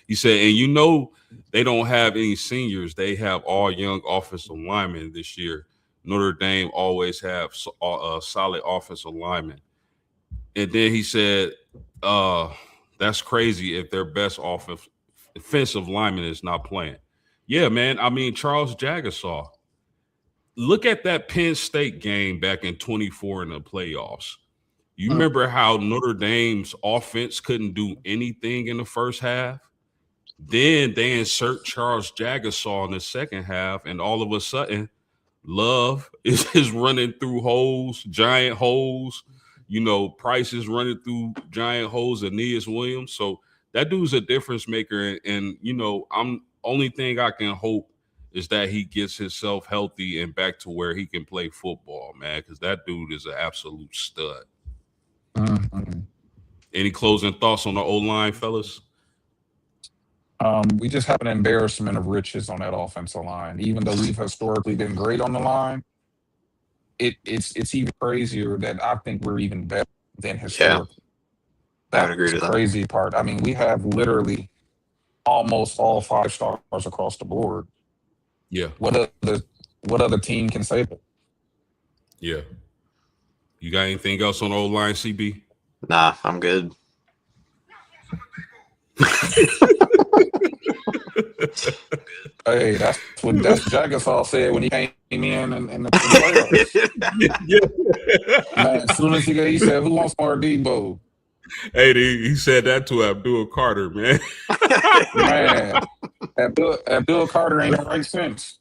He said, and they don't have any seniors. They have all young offensive linemen this year. Notre Dame always have a solid offensive lineman. And then he said, uh, that's crazy if their best offensive lineman is not playing. Yeah, man. I mean, Charles Jagasaw, look at that Penn State game back in 24 in the playoffs. You Mm. remember how Notre Dame's offense couldn't do anything in the first half? Then they insert Charles Jagasaw in the second half, and all of a sudden, Love is running through holes, giant holes. Price is running through giant holes, Aeneas Williams. So that dude's a difference maker. And I'm only thing I can hope is that he gets himself healthy and back to where he can play football, man, because that dude is an absolute stud. Mhm. Any closing thoughts on the O line, fellas? We just have an embarrassment of riches on that offensive line. Even though we've historically been great on the line, it's even crazier that I think we're even better than Yeah, historically. I would That's agree the to that. crazy part. I mean, we have literally almost all 5 stars across the board. Yeah, What other team can say that? yeah. You got anything else on the O line, CB? Nah, I'm good. Hey, that's Jagasaw said when he came in the playoffs. Man, as soon as he said, "Who wants more Debo?" Hey, he said that to Abdul Carter, man. Man, Abdul Carter ain't in right sense.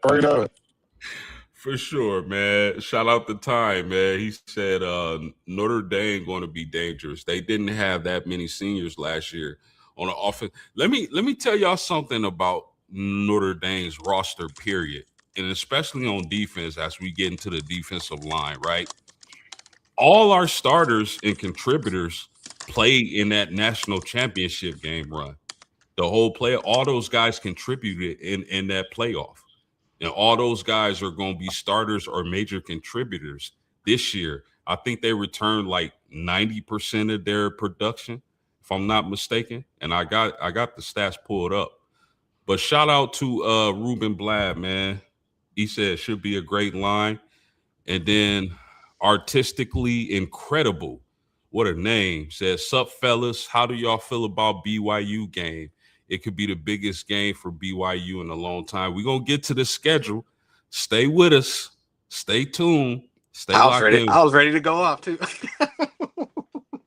Straight up. For sure, man. Shout out the Time, man. He said Notre Dame going to be dangerous. They didn't have that many seniors last year on the offense. Let me tell y'all something about Notre Dame's roster, period, and especially on defense as we get into the defensive line, right? All our starters and contributors played in that national championship game run. The whole play, all those guys contributed in that playoff. And all those guys are going to be starters or major contributors this year. I think they returned like 90% of their production, if I'm not mistaken. And I got the stats pulled up. But shout out to Ruben Blad, man. He said it should be a great line. And then artistically incredible. What a name. Says, sup, fellas. How do y'all feel about BYU game? It could be the biggest game for BYU in a long time. We're going to get to the schedule. Stay with us. Stay tuned. Stay locked in. I was ready to go off too.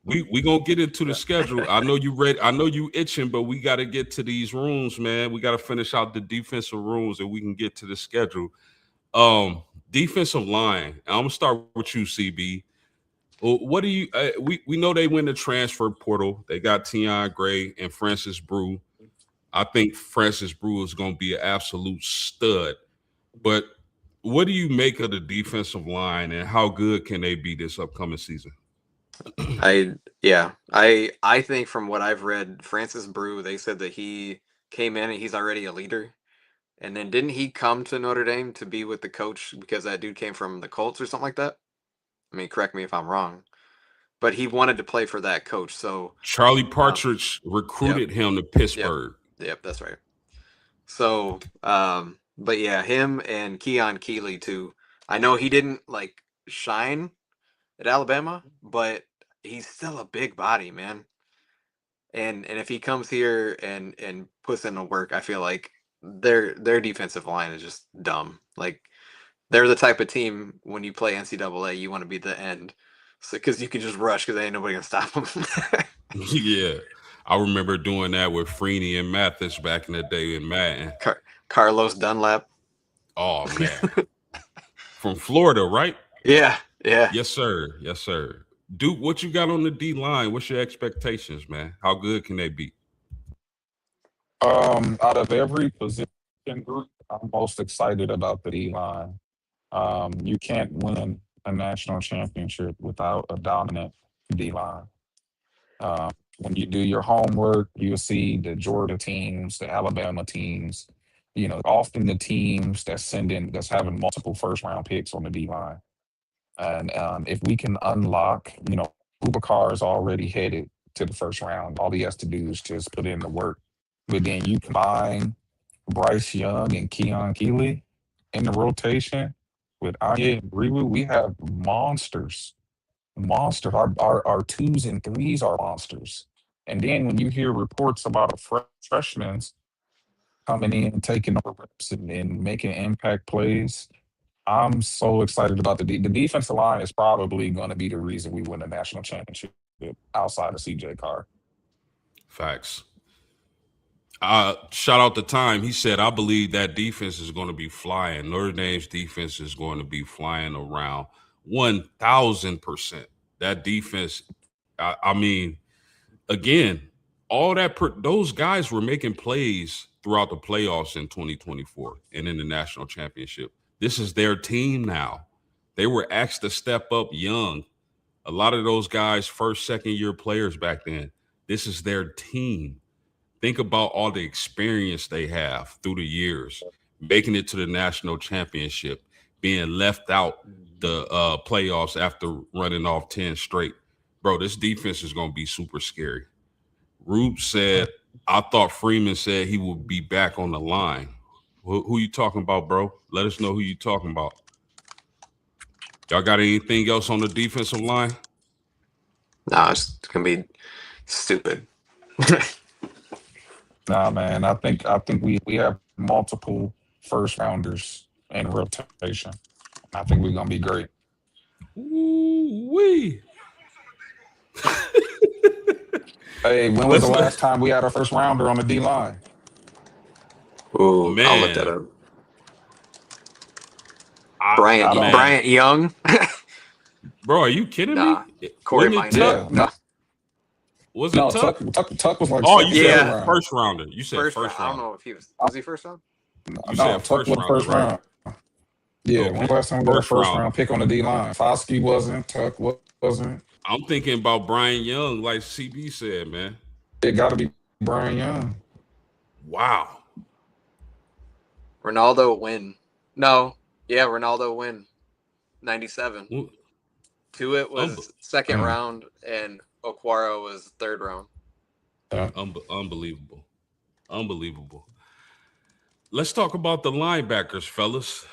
We gonna get into the schedule. I know you ready. I know you itching, but we got to get to these rooms, man. We got to finish out the defensive rooms, and we can get to the schedule. Defensive line. I'm gonna start with you, CB. What do you? We know they win the transfer portal. They got Tion Gray and Francis Brew. I think Francis Brew is gonna be an absolute stud. But what do you make of the defensive line, and how good can they be this upcoming season? I think from what I've read, Francis Brew, they said that he came in and he's already a leader. And then didn't he come to Notre Dame to be with the coach because that dude came from the Colts or something like that? I mean, correct me if I'm wrong. But he wanted to play for that coach. So Charlie Partridge recruited him to Pittsburgh. Yep, that's right. So, but yeah, him and Keon Keeley too. I know he didn't like shine at Alabama, but he's still a big body, man. And if he comes here and puts in the work, I feel like their defensive line is just dumb. Like they're the type of team when you play NCAA, you want to be the end, so because you can just rush because ain't nobody gonna stop them. Yeah, I remember doing that with Freeney and Mathis back in the day in Madden. Carlos Dunlap. Oh man, from Florida, right? Yeah. Yes, sir. Yes, sir. Duke, what you got on the D line? What's your expectations, man? How good can they be? Out of every position group, I'm most excited about the D line. You can't win a national championship without a dominant D line. When you do your homework, you'll see the Georgia teams, the Alabama teams, often the teams that's having multiple first round picks on the D line. And if we can unlock, Boubacar is already headed to the first round. All he has to do is just put in the work. But then you combine Bryce Young and Keon Keeley in the rotation with Anya and Brewu, we have monsters. Monsters. Our twos and threes are monsters. And then when you hear reports about a freshmen coming in and taking over reps and making impact plays, I'm so excited about the defensive line is probably going to be the reason we win a national championship outside of CJ Carr. Facts. Shout out to Time. He said, I believe that defense is going to be flying. Notre Dame's defense is going to be flying around 1,000%. That defense, I mean, again, all that those guys were making plays throughout the playoffs in 2024 and in the national championship. This is their team now. They were asked to step up young. A lot of those guys, first, second year players back then. This is their team. Think about all the experience they have through the years, making it to the national championship, being left out the playoffs after running off 10 straight. Bro, this defense is going to be super scary. Rube said, I thought Freeman said he would be back on the line. Who you talking about, bro? Let us know who you talking about. Y'all got anything else on the defensive line? No, it's going to be stupid. Nah, man. I think we have multiple first rounders in rotation. I think we're gonna be great. Ooh-wee. Hey, when was the last time we had a first rounder on the D line? Ooh, man. I'll look that up. Bryant Young. Bro, are you kidding me? Corey Minor. Was it Tuck? Tuck was like, you said first rounder. You said first round. I don't know if he was he first round? You said Tuck was first round. Yeah, okay. When last time we got a first round pick on the D line? Foskey wasn't, Tuck wasn't. I'm thinking about Brian Young, like CB said, man. It got to be Brian Young. Wow. Ronaldo win. No. Yeah, Ronaldo win. 97. Tuitt was second round, and Okwara was third round. Unbelievable. Let's talk about the linebackers, fellas.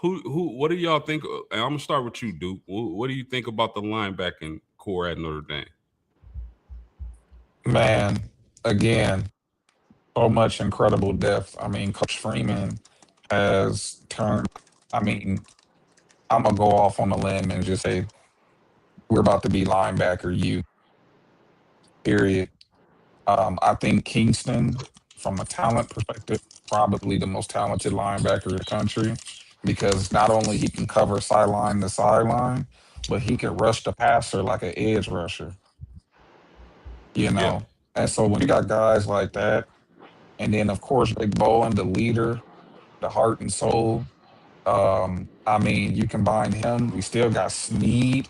What do y'all think? I'm gonna start with you, Duke. What do you think about the linebacking core at Notre Dame? Man, again, so much incredible depth. I mean, Coach Freeman has turned. I mean, I'm gonna go off on a limb and just say we're about to be linebacker you. Period. I think Kingston, from a talent perspective, probably the most talented linebacker in the country because not only he can cover sideline to sideline, but he can rush the passer like an edge rusher. You Yeah, know, and so when you got guys like that, and then of course Big Bowen, the leader, the heart and soul. I mean, you combine him. We still got Sneed,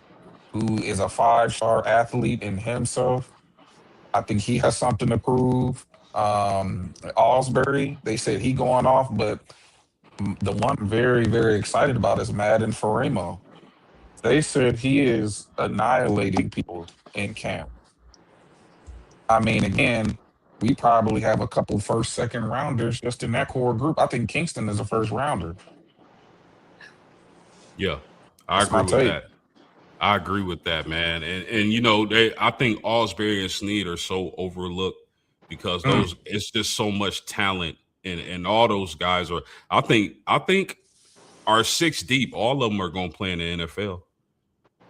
who is a 5-star athlete in himself. I think he has something to prove. Osbury, they said he going off, but the one I'm very, very excited about is Madden Faremo. They said he is annihilating people in camp. I mean, again, we probably have a couple first, second rounders just in that core group. I think Kingston is a first rounder. yeah, I That's agree my with take. that. I agree with that, man. And you know, I think Osbury and Snead are so overlooked because Mm, those it's just so much talent and all those guys are I think our six deep, all of them are gonna play in the NFL.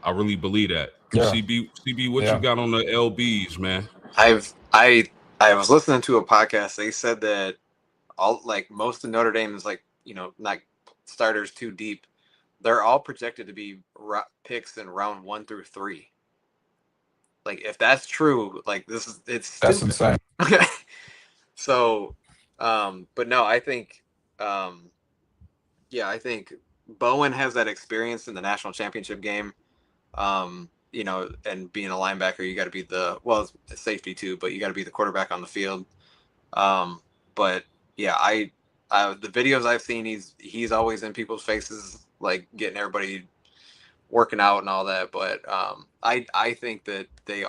I really believe that. yeah, CB, what you yeah. got on the LBs, man? I've I was listening to a podcast. They said that all like most of Notre Dame is like not starters too deep. They're all projected to be picks in round 1 through 3. Like if that's true, like it's That's stupid. insane. So, but no, I think, um, yeah, I think Bowen has that experience in the national championship game. And being a linebacker, you got to be it's safety too, but you got to be the quarterback on the field. Um, but yeah, the videos I've seen, he's always in people's faces, like getting everybody working out and all that. But I think that the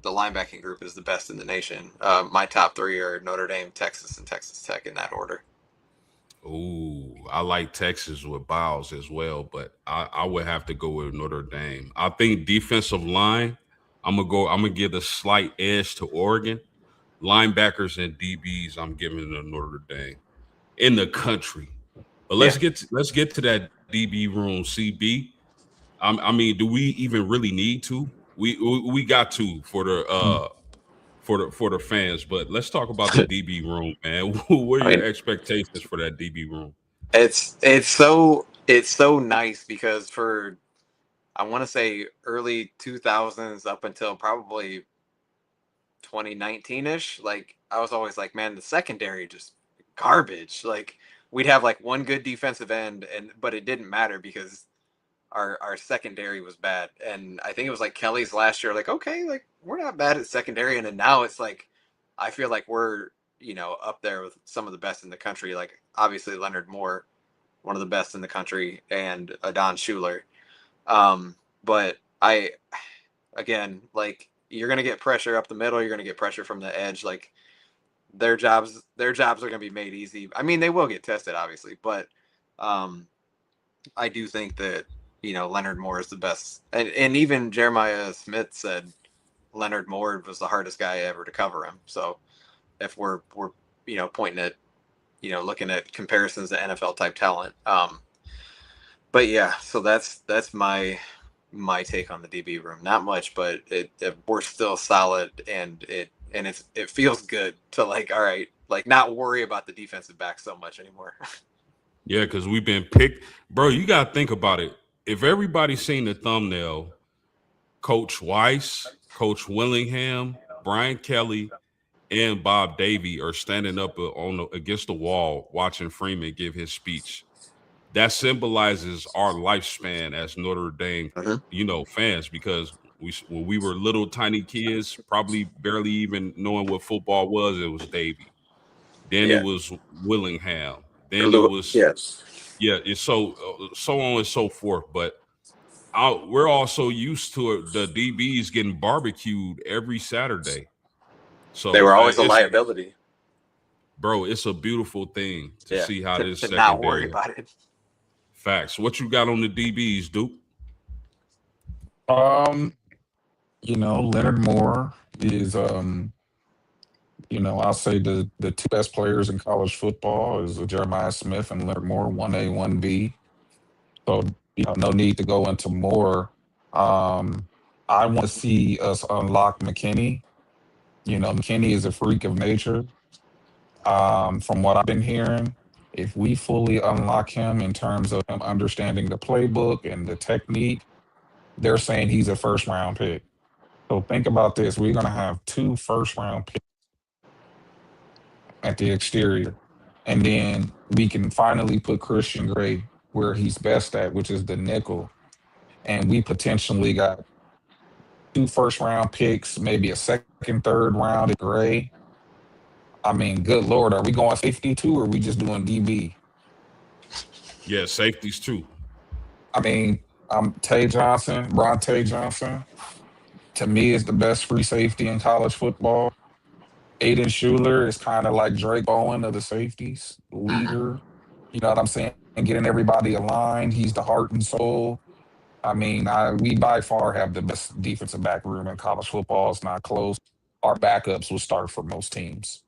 linebacking group is the best in the nation. My top three are Notre Dame, Texas, and Texas Tech in that order. Ooh, I like Texas with Biles as well, but I would have to go with Notre Dame. I think defensive line, I'm gonna give a slight edge to Oregon. Linebackers and DBs, I'm giving to Notre Dame in the country. But Yeah. let's get to that DB room, CB. I mean, do we even really need to? We got to for the Mm. for the fans, but let's talk about the DB room, man. What are I your mean, expectations for that DB room? it's so nice because for I want to say early 2000s up until probably 2019 ish, like I was always like, man, the secondary just garbage. Like we'd have like one good defensive end, but it didn't matter because our secondary was bad. And I think it was like Kelly's last year, like, okay, like we're not bad at secondary. And then now it's like, I feel like we're, up there with some of the best in the country. Like obviously Leonard Moore, one of the best in the country, and Adon Schuler. But again, like you're going to get pressure up the middle. You're going to get pressure from the edge. Like their jobs are going to be made easy. I mean, they will get tested obviously, but, um, I do think that Leonard Moore is the best, and even Jeremiah Smith said Leonard Moore was the hardest guy ever to cover him. So if we're pointing at looking at comparisons to NFL type talent, but yeah, so that's my take on the DB room. Not much, but we're still solid, and it feels good to like all right, like not worry about the defensive back so much anymore. Yeah, because we've been picked, bro. You gotta think about it. If everybody's seen the thumbnail, Coach Weiss, Coach Willingham, Brian Kelly, and Bob Davy are standing up against the wall watching Freeman give his speech. That symbolizes our lifespan as Notre Dame, Mhm. fans because when we were little tiny kids, probably barely even knowing what football was, it was Davy. Then it Yeah. was Willingham. Then it was Yes. yeah, it's so on and so forth. But we're also used to the DBs getting barbecued every Saturday. They So were always a it's liability. bro, it's a beautiful thing to Yeah. see how this To not worry secondary about it. facts. What you got on the DBs, Duke? Um, Leonard Moore is I'll say the two best players in college football is Jeremiah Smith and Leonard Moore, 1A, 1B. So, no need to go into more. Um, I want to see us unlock McKinney. McKinney is a freak of nature. From what I've been hearing, if we fully unlock him in terms of him understanding the playbook and the technique, they're saying he's a first round pick. So think about this. We're going to have two first round picks at the exterior. And then we can finally put Christian Gray where he's best at, which is the nickel. And we potentially got two first round picks, maybe a second, third round at Gray. I mean, good Lord, are we going safety too, or are we just doing DB? Yeah, safeties too. I mean, Tay Johnson, Bronte Johnson, to me is the best free safety in college football. Aiden Schuler is kind of like Drake Bowen of the safeties, leader. You know what I'm saying? And getting everybody aligned. He's the heart and soul. I mean, we by far have the best defensive back room in college football. It's not close. Our backups will start for most teams.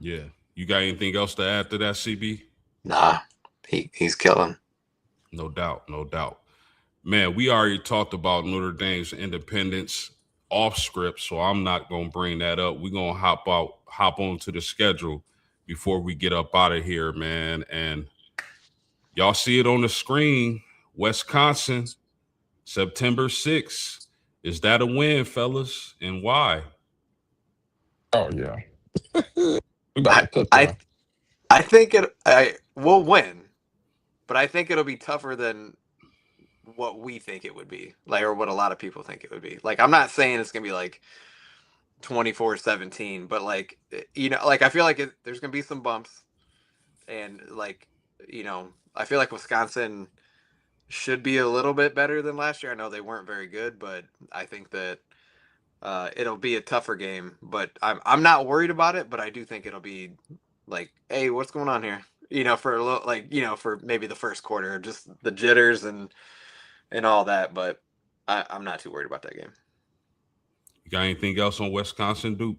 Yeah. You got anything else to add to that, CB? Nah, he's killing. No doubt, no doubt. Man, we already talked about Notre Dame's independence off script, so I'm not gonna bring that up. We're gonna hop on to the schedule before we get up out of here, man. And y'all see it on the screen. Wisconsin, September 6th. Is that a win, fellas? And why? Oh yeah, we about to cook I them. I think we'll win, but I think it'll be tougher than what we think it would be, like, or what a lot of people think it would be. Like, I'm not saying it's gonna be like 24-17, but like, like, I feel like there's gonna be some bumps, and like, I feel like Wisconsin should be a little bit better than last year. I know they weren't very good, but I think that it'll be a tougher game. But I'm not worried about it, but I do think it'll be like, hey, what's going on here? For a little, like, for maybe the first quarter, just the jitters and all that. But I'm not too worried about that game. You got anything else on Wisconsin, Duke?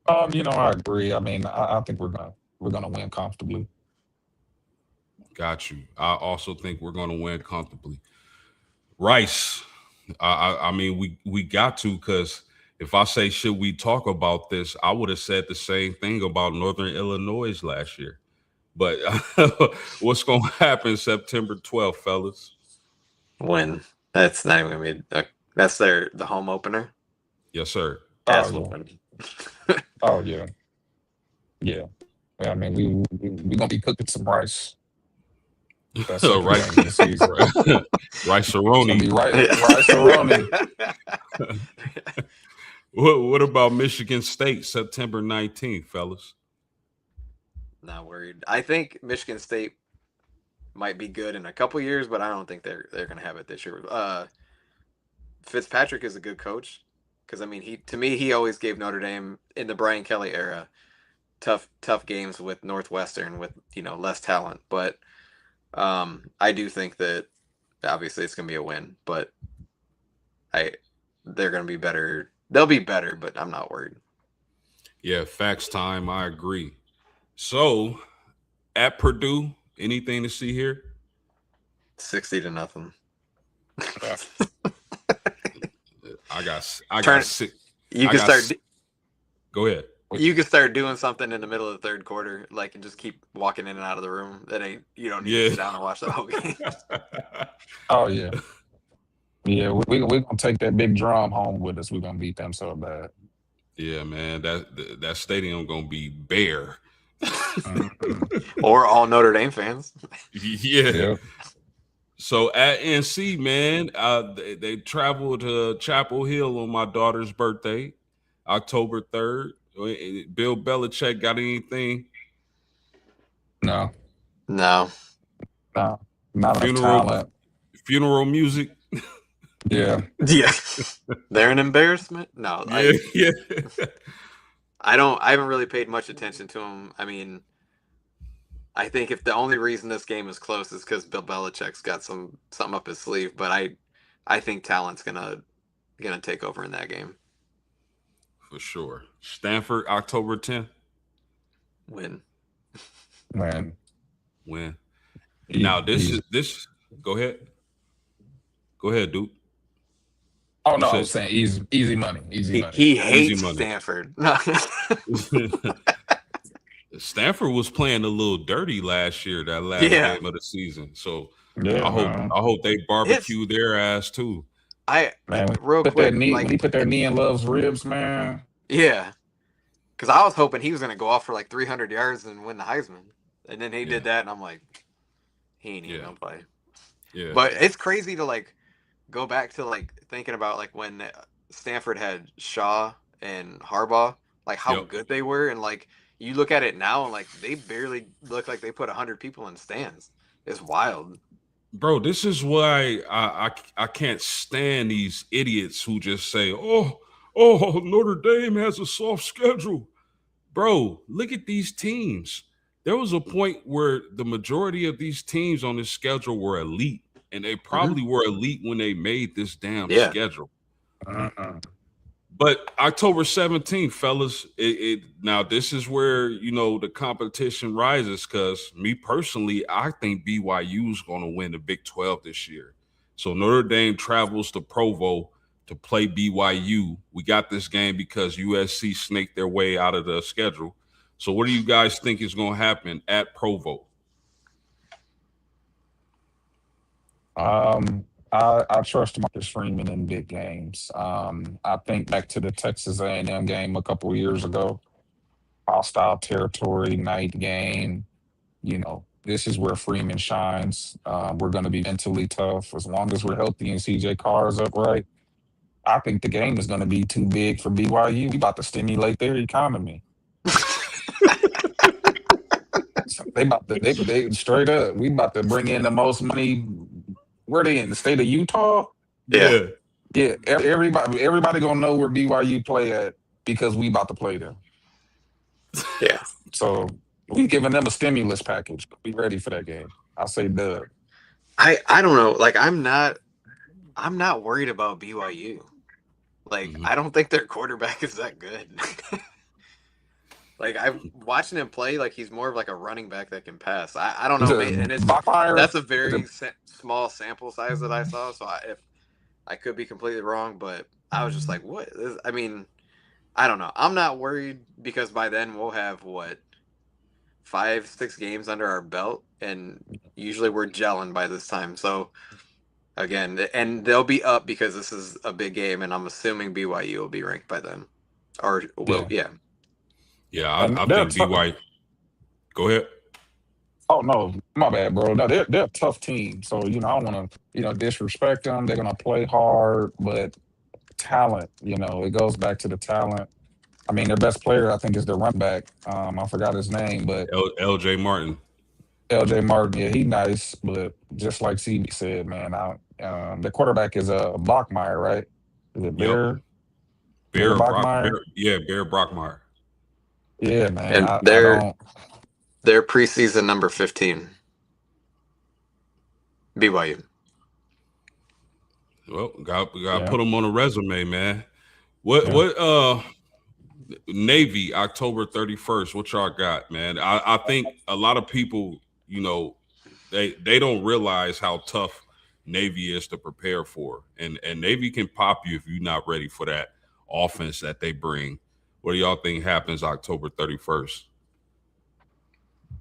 I agree. I mean, I think we're gonna win comfortably. Got you. I also think we're gonna win comfortably. Rice. I mean, we got to, because if I say should we talk about this, I would have said the same thing about Northern Illinois last year. But what's going to happen September 12th, fellas? Win. That's not even gonna be. That's the home opener. Yes, sir. That's Oh, what. Oh yeah, yeah. I mean, we gonna be cooking some rice. That second Rice, game of the season. Rice It's gonna be Aroni. rice aroni. What about Michigan State, September 19th, fellas? Not worried. I think Michigan State might be good in a couple years, but I don't think they're gonna have it this year. Fitzpatrick is a good coach, because I mean, he always gave Notre Dame in the Brian Kelly era tough games with Northwestern with less talent, but I do think that obviously it's gonna be a win, but they're gonna be better. They'll be better, but I'm not worried. Yeah, facts time. I agree. So at Purdue, anything to see here? 60-0. I got six. You can start. Go ahead. You can start doing something in the middle of the third quarter, like, and just keep walking in and out of the room. You don't need to sit down and watch the whole game. Oh yeah, yeah. We gonna take that big drum home with us. We're gonna beat them so bad. Yeah, man. That stadium gonna be bare. Or all Notre Dame fans. Yeah. So at NC, man, they traveled to Chapel Hill on my daughter's birthday, October 3rd. Bill Belichick got anything? No, No. not enough talent. Funeral music. Yeah. Yeah. They're an embarrassment. No. Yeah. I haven't really paid much attention to them. I mean, I think if the only reason this game is close is because Bill Belichick's got something up his sleeve, but I think talent's gonna take over in that game. For sure. Stanford, October 10th. Win. Man, When now he's. this. Go ahead. Go ahead, dude. Oh You no, I said was saying easy money, easy money. He easy hates money. Stanford. No. Stanford was playing a little dirty last year, that last Yeah. game of the season. So Yeah, man. I hope they It's barbecue their ass too. Man, when real he put that quick, knee, when like, he put that knee in Love's ribs, man. yeah, because I was hoping he was gonna go off for like 300 yards and win the Heisman, and then he Yeah, did that, and I'm like, he ain't even yeah, gonna play. yeah. But it's crazy to like go back to like thinking about like when Stanford had Shaw and Harbaugh, like how Yep. good they were, and like you look at it now and like they barely look like they put 100 people in stands. It's wild. Bro, this is why I can't stand these idiots who just say, oh, Notre Dame has a soft schedule. Bro, look at these teams. There was a point where the majority of these teams on this schedule were elite, and they probably were elite when they made this damn Yeah. schedule. Uh-uh. But October 17th, fellas, now this is where the competition rises, because me personally, I think BYU is going to win the Big 12 this year. So Notre Dame travels to Provo to play BYU. We got this game because USC snaked their way out of the schedule. So what do you guys think is going to happen at Provo? I trust Marcus Freeman in big games. I think back to the Texas A&M game a couple of years ago, hostile territory, night game. This is where Freeman shines. We're going to be mentally tough as long as we're healthy and CJ Carr is upright. I think the game is going to be too big for BYU. We about to stimulate their economy. They about to they straight up. We about to bring in the most money. Where they in the state of Utah? Yeah. Yeah. Yeah, everybody gonna know where BYU play at because we about to play them. Yeah. So we giving them a stimulus package. Be ready for that game. I say dub. I don't know. Like I'm not worried about BYU. Like Mhm. I don't think their quarterback is that good. Like I'm watching him play, like he's more of like a running back that can pass. I don't Is know, it and Bachmeyer? that's a Is very it, small sample size that I saw. So if I could be completely wrong, but I was just like, what? I mean, I don't know. I'm not worried because by then we'll have what 5, 6 games under our belt, and usually we're gelling by this time. So again, and they'll be up because this is a big game, and I'm assuming BYU will be ranked by then, or will, yeah. yeah. Yeah, And I they're think tough. BYU. Go ahead. Oh no, my bad, bro. No, they're a tough team. So I don't want to disrespect them. They're gonna play hard, but talent. It goes back to the talent. I mean, their best player, I think, is their run back. I forgot his name, but LJ Martin. LJ Martin. Yeah, he nice, but just like CB said, man, the quarterback is Bachmeyer, right? Is it Yep. Bear Bear, Bachmeyer? yeah, Bear Brockmeyer. Yeah, man. And I don't. they're preseason number 15. BYU. Well, got to Yeah, put him on a resume, man. yeah. What Navy October 31st? What y'all got, man? I think a lot of people, they don't realize how tough Navy is to prepare for, and Navy can pop you if you're not ready for that offense that they bring. What do y'all think happens October 31st?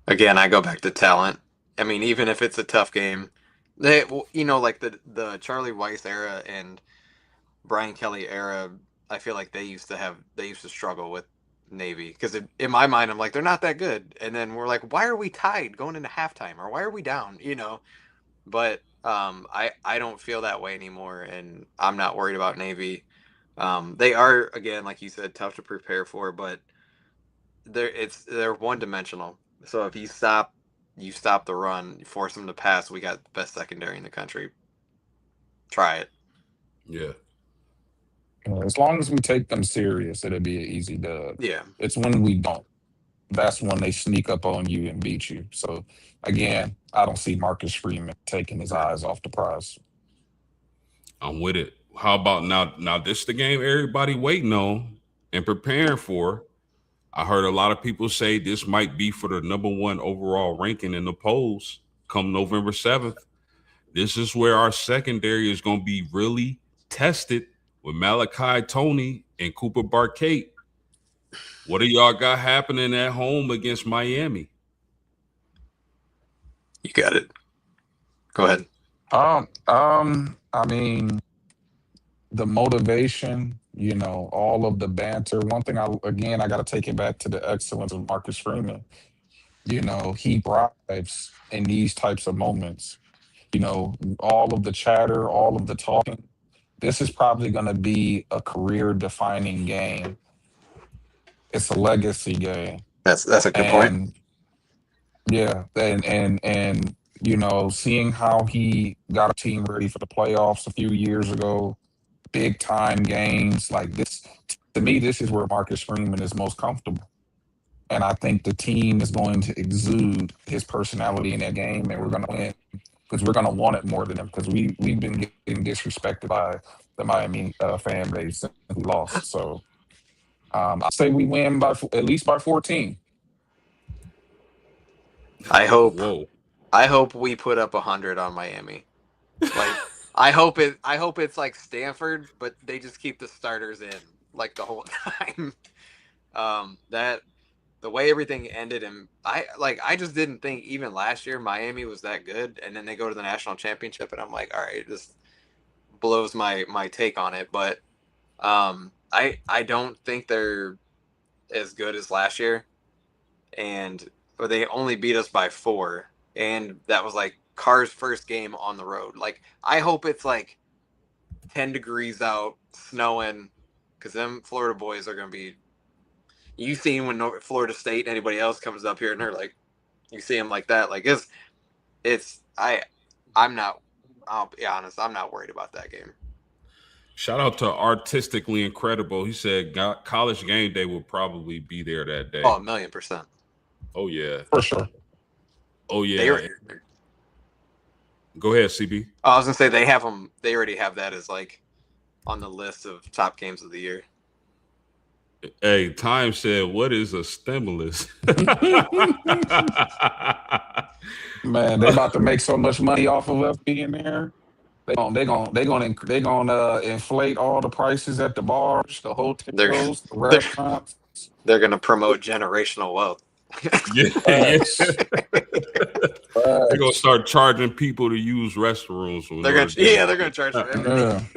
Again, I go back to talent. I mean, even if it's a tough game, like the Charlie Weiss era and Brian Kelly era, I feel like they used to struggle with Navy because in my mind, I'm like they're not that good, and then we're like, why are we tied going into halftime, or why are we down? But I don't feel that way anymore, and I'm not worried about Navy. They are again, like you said, tough to prepare for, but they're one dimensional. So if you stop the run, you force them to pass. We got the best secondary in the country. Try it. Yeah. As long as we take them serious, it'll be an easy dub. Yeah. It's when we don't. That's when they sneak up on you and beat you. So again, I don't see Marcus Freeman taking his eyes off the prize. I'm with it. How about now? Now this the game everybody waiting on. and preparing for. I heard a lot of people say this might be for the number one overall ranking in the polls come November 7th. This is where our secondary is going to be really tested with Malachi Tony and Cooper Barkate. What do y'all got happening at home against Miami? You got it. Go ahead. I mean, the motivation, all of the banter. One thing I got to take it back to the excellence of Marcus Freeman. He thrives in these types of moments. All of the chatter, all of the talking. This is probably going to be a career defining game. It's a legacy game. That's a good point. And yeah, and seeing how he got a team ready for the playoffs a few years ago, big time games like this. To me, this is where Marcus Freeman is most comfortable. And I think the team is going to exude his personality in that game, and we're going to win because we're going to want it more than him because we've been getting disrespected by the Miami fan base since we lost. So I say we win by at least by 14. Whoa. I hope we put up 100 on Miami. Like I hope it's like Stanford, but they just keep the starters in like the whole time. That the way everything ended, and I just didn't think even last year Miami was that good, and then they go to the national championship, and I'm like, all right, this blows my take on it, but I don't think they're as good as last year, but they only beat us by 4, and that was like Carr's first game on the road. Like I hope it's like 10 degrees out, snowing, because them Florida boys are gonna be. You seen when Florida State and anybody else comes up here and they're like, you see them like that. Like I'm not. I'll be honest. I'm not worried about that game. Shout out to Artistically Incredible. He said College Game Day will probably be there that day. Oh, 1,000,000%. Oh, yeah. For sure. Oh, yeah. Go ahead, CB. I was going to say they have them. They already have that as like on the list of top games of the year. Hey, Time said, what is a stimulus? Man, they about to make so much money off of us being there. They gonna inflate all the prices at the bars, the hotels, the restaurants. They're gonna promote generational wealth. Yes. They're gonna start charging people to use restrooms. They're gonna charge for everything.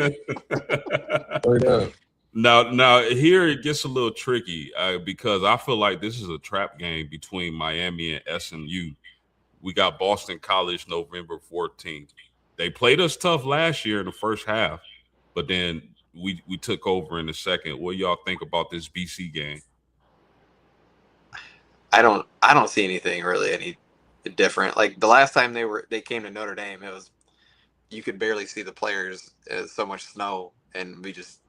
Yeah. Now here it gets a little tricky because I feel like this is a trap game between Miami and SMU. We got Boston College November 14th. They played us tough last year in the first half, but then we took over in the second. What y'all think about this BC game? I don't see anything really any different. Like the last time they came to Notre Dame, it was you could barely see the players. There's so much snow, and we just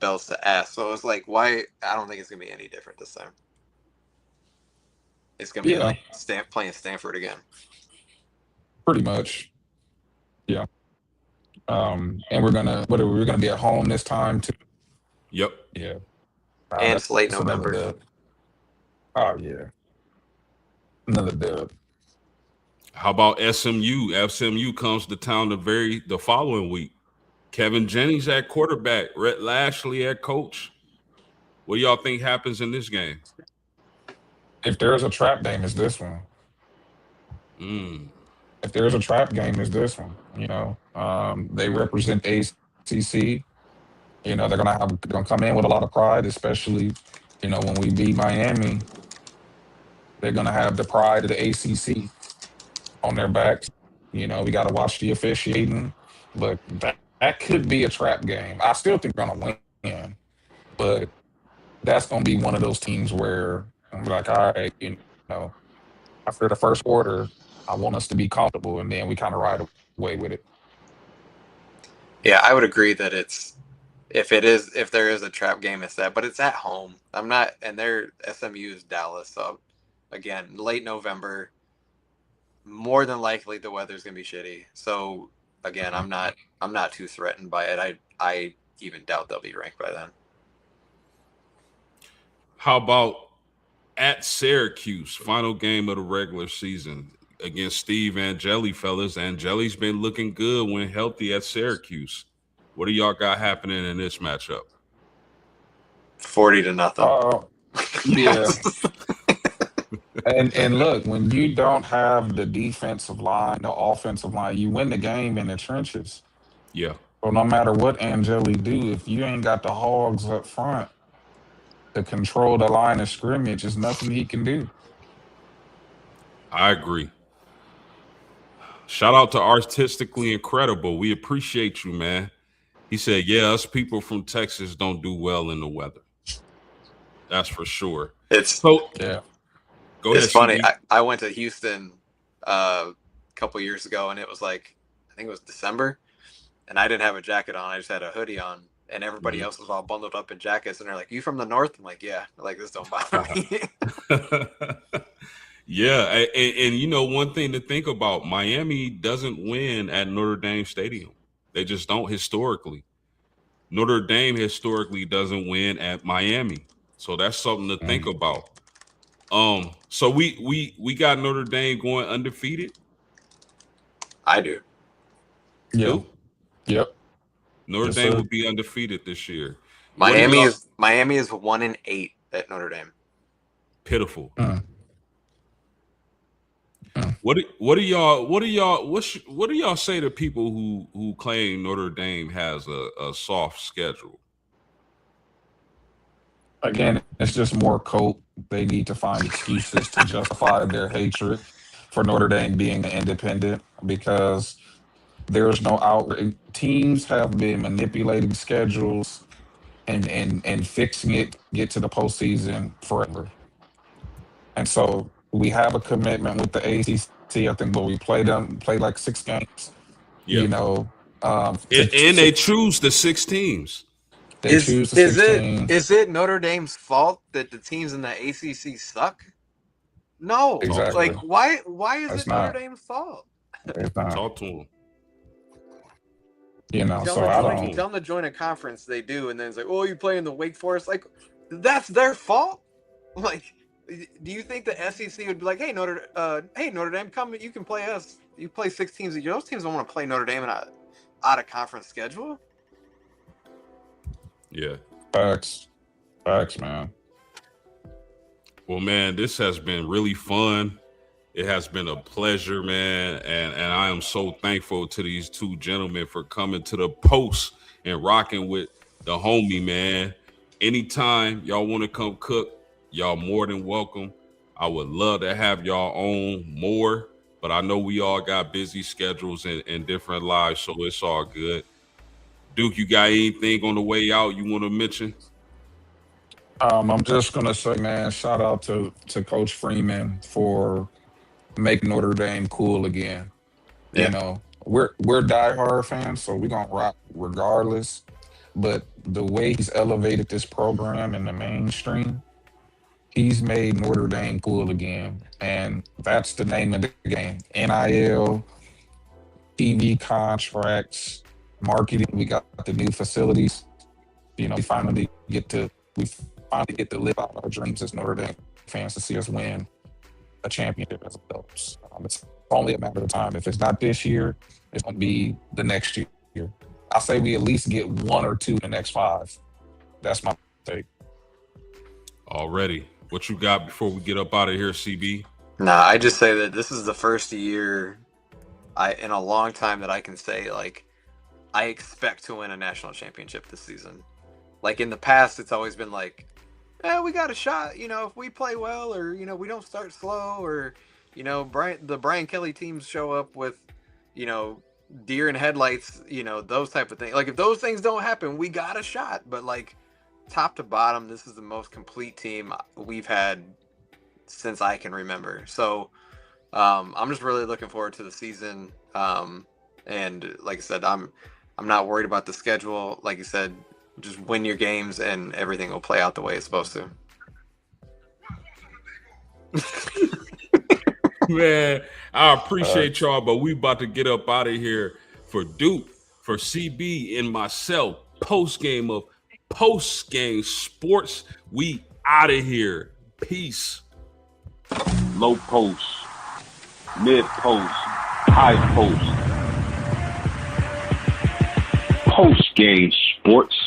belts to ass. So it's like, why? I don't think it's gonna be any different this time. It's gonna be like playing Stanford again. Pretty much. Yeah. And we're gonna be at home this time too. Yep. Yeah. And it's late November. Oh yeah. Another dub. How about SMU? SMU comes to town the following week. Kevin Jennings at quarterback, Rhett Lashley at coach. What do y'all think happens in this game? If there's a trap game, it's this one. If there's a trap game, it's this one. They represent ACC. They're gonna come in with a lot of pride, especially when we beat Miami. They're gonna have the pride of the ACC on their backs. We got to watch the officiating, but that could be a trap game. I still think we're gonna win, but that's gonna be one of those teams where I'm like, all right, after the first quarter, I want us to be comfortable, and then we kind of ride away with it. Yeah, I would agree that if there is a trap game, it's that, but it's at home. I'm not, and their SMU is Dallas, so again, late November, more than likely the weather's gonna be shitty. So again, I'm not too threatened by it. I even doubt they'll be ranked by then. How about at Syracuse, final game of the regular season against Steve Angeli, fellas? Angeli's been looking good when healthy at Syracuse. What do y'all got happening in this matchup? 40-0. Yeah. And look, when you don't have the defensive line, the offensive line, you win the game in the trenches. Yeah. So no matter what Angeli do, if you ain't got the hogs up front to control the line of scrimmage, there's nothing he can do. I agree. Shout out to Artistically Incredible. We appreciate you, man. He said, yeah, us people from Texas don't do well in the weather. That's for sure. So Yeah. Go ahead. It's funny. CB. I went to Houston a couple years ago, and it was like, I think it was December, and I didn't have a jacket on. I just had a hoodie on, and everybody else was all bundled up in jackets, and they're like, you from the north? I'm like, yeah. They're like, this don't bother me. Yeah. And you know, one thing to think about, Miami doesn't win at Notre Dame Stadium. They just don't historically. Notre Dame historically doesn't win at Miami. So that's something to think about. So we got Notre Dame going undefeated. I do. Yeah. Yep. Notre Yes, Dame sir. will be undefeated this year. Miami is 1-8 at Notre Dame. Pitiful. What do y'all say to people who claim Notre Dame has a soft schedule? Again, it's just more cope. They need to find excuses to justify their hatred for Notre Dame being independent because there's no out. Teams have been manipulating schedules and fixing it to get to the postseason forever. And so we have a commitment with the ACC. I think, but we played like 6 games. Yeah. You know, and they choose the 6 teams. They choose the 6 teams. Is it Notre Dame's fault that the teams in the ACC suck? No. Exactly. Like, why is It's it Notre not. Dame's fault? It's not. Talk to them. You know, Tell so them I to don't. tell them to join a conference. They do, and then it's like, oh, you play in the Wake Forest. Like, that's their fault. Like, do you think the SEC would be like, hey Notre Dame, come, you can play us. You play 6 teams. Those teams don't want to play Notre Dame in a out of conference schedule. Yeah. Facts, man. Well, man, this has been really fun. It has been a pleasure, man, and I am so thankful to these 2 gentlemen for coming to the post and rocking with the homie, man. Anytime y'all want to come cook, y'all more than welcome. I would love to have y'all on more, but I know we all got busy schedules and different lives, so it's all good. Duke, you got anything on the way out you want to mention? I'm just gonna say, man, shout out to Coach Freeman for making Notre Dame cool again. Yeah. You know, we're diehard fans, so we're gonna rock regardless. But the way he's elevated this program in the mainstream, he's made Notre Dame cool again. And that's the name of the game. NIL, TV contracts, marketing. We got the new facilities. You know, we finally get to live out our dreams as Notre Dame fans to see us win a championship as adults. It's only a matter of time. If it's not this year, it's going to be the next year. I say we at least get 1 or 2 in the next 5. That's my take. Already. What you got before we get up out of here, CB? Nah, I just say that this is the first year in a long time that I can say, like, I expect to win a national championship this season. Like, in the past, it's always been like, we got a shot, you know, if we play well, or, you know, we don't start slow, or, you know, the Brian Kelly teams show up with, you know, deer in headlights, you know, those type of things. Like, if those things don't happen, we got a shot. But, like, top to bottom, this is the most complete team we've had since I can remember. So I'm just really looking forward to the season. And like I said, I'm not worried about the schedule. Like you said, just win your games and everything will play out the way it's supposed to. Man, I appreciate y'all, but we about to get up out of here. For Duke, for CB, and myself, Postgame Sports, we out of here. Peace. Low post, mid post, high post. Postgame sports.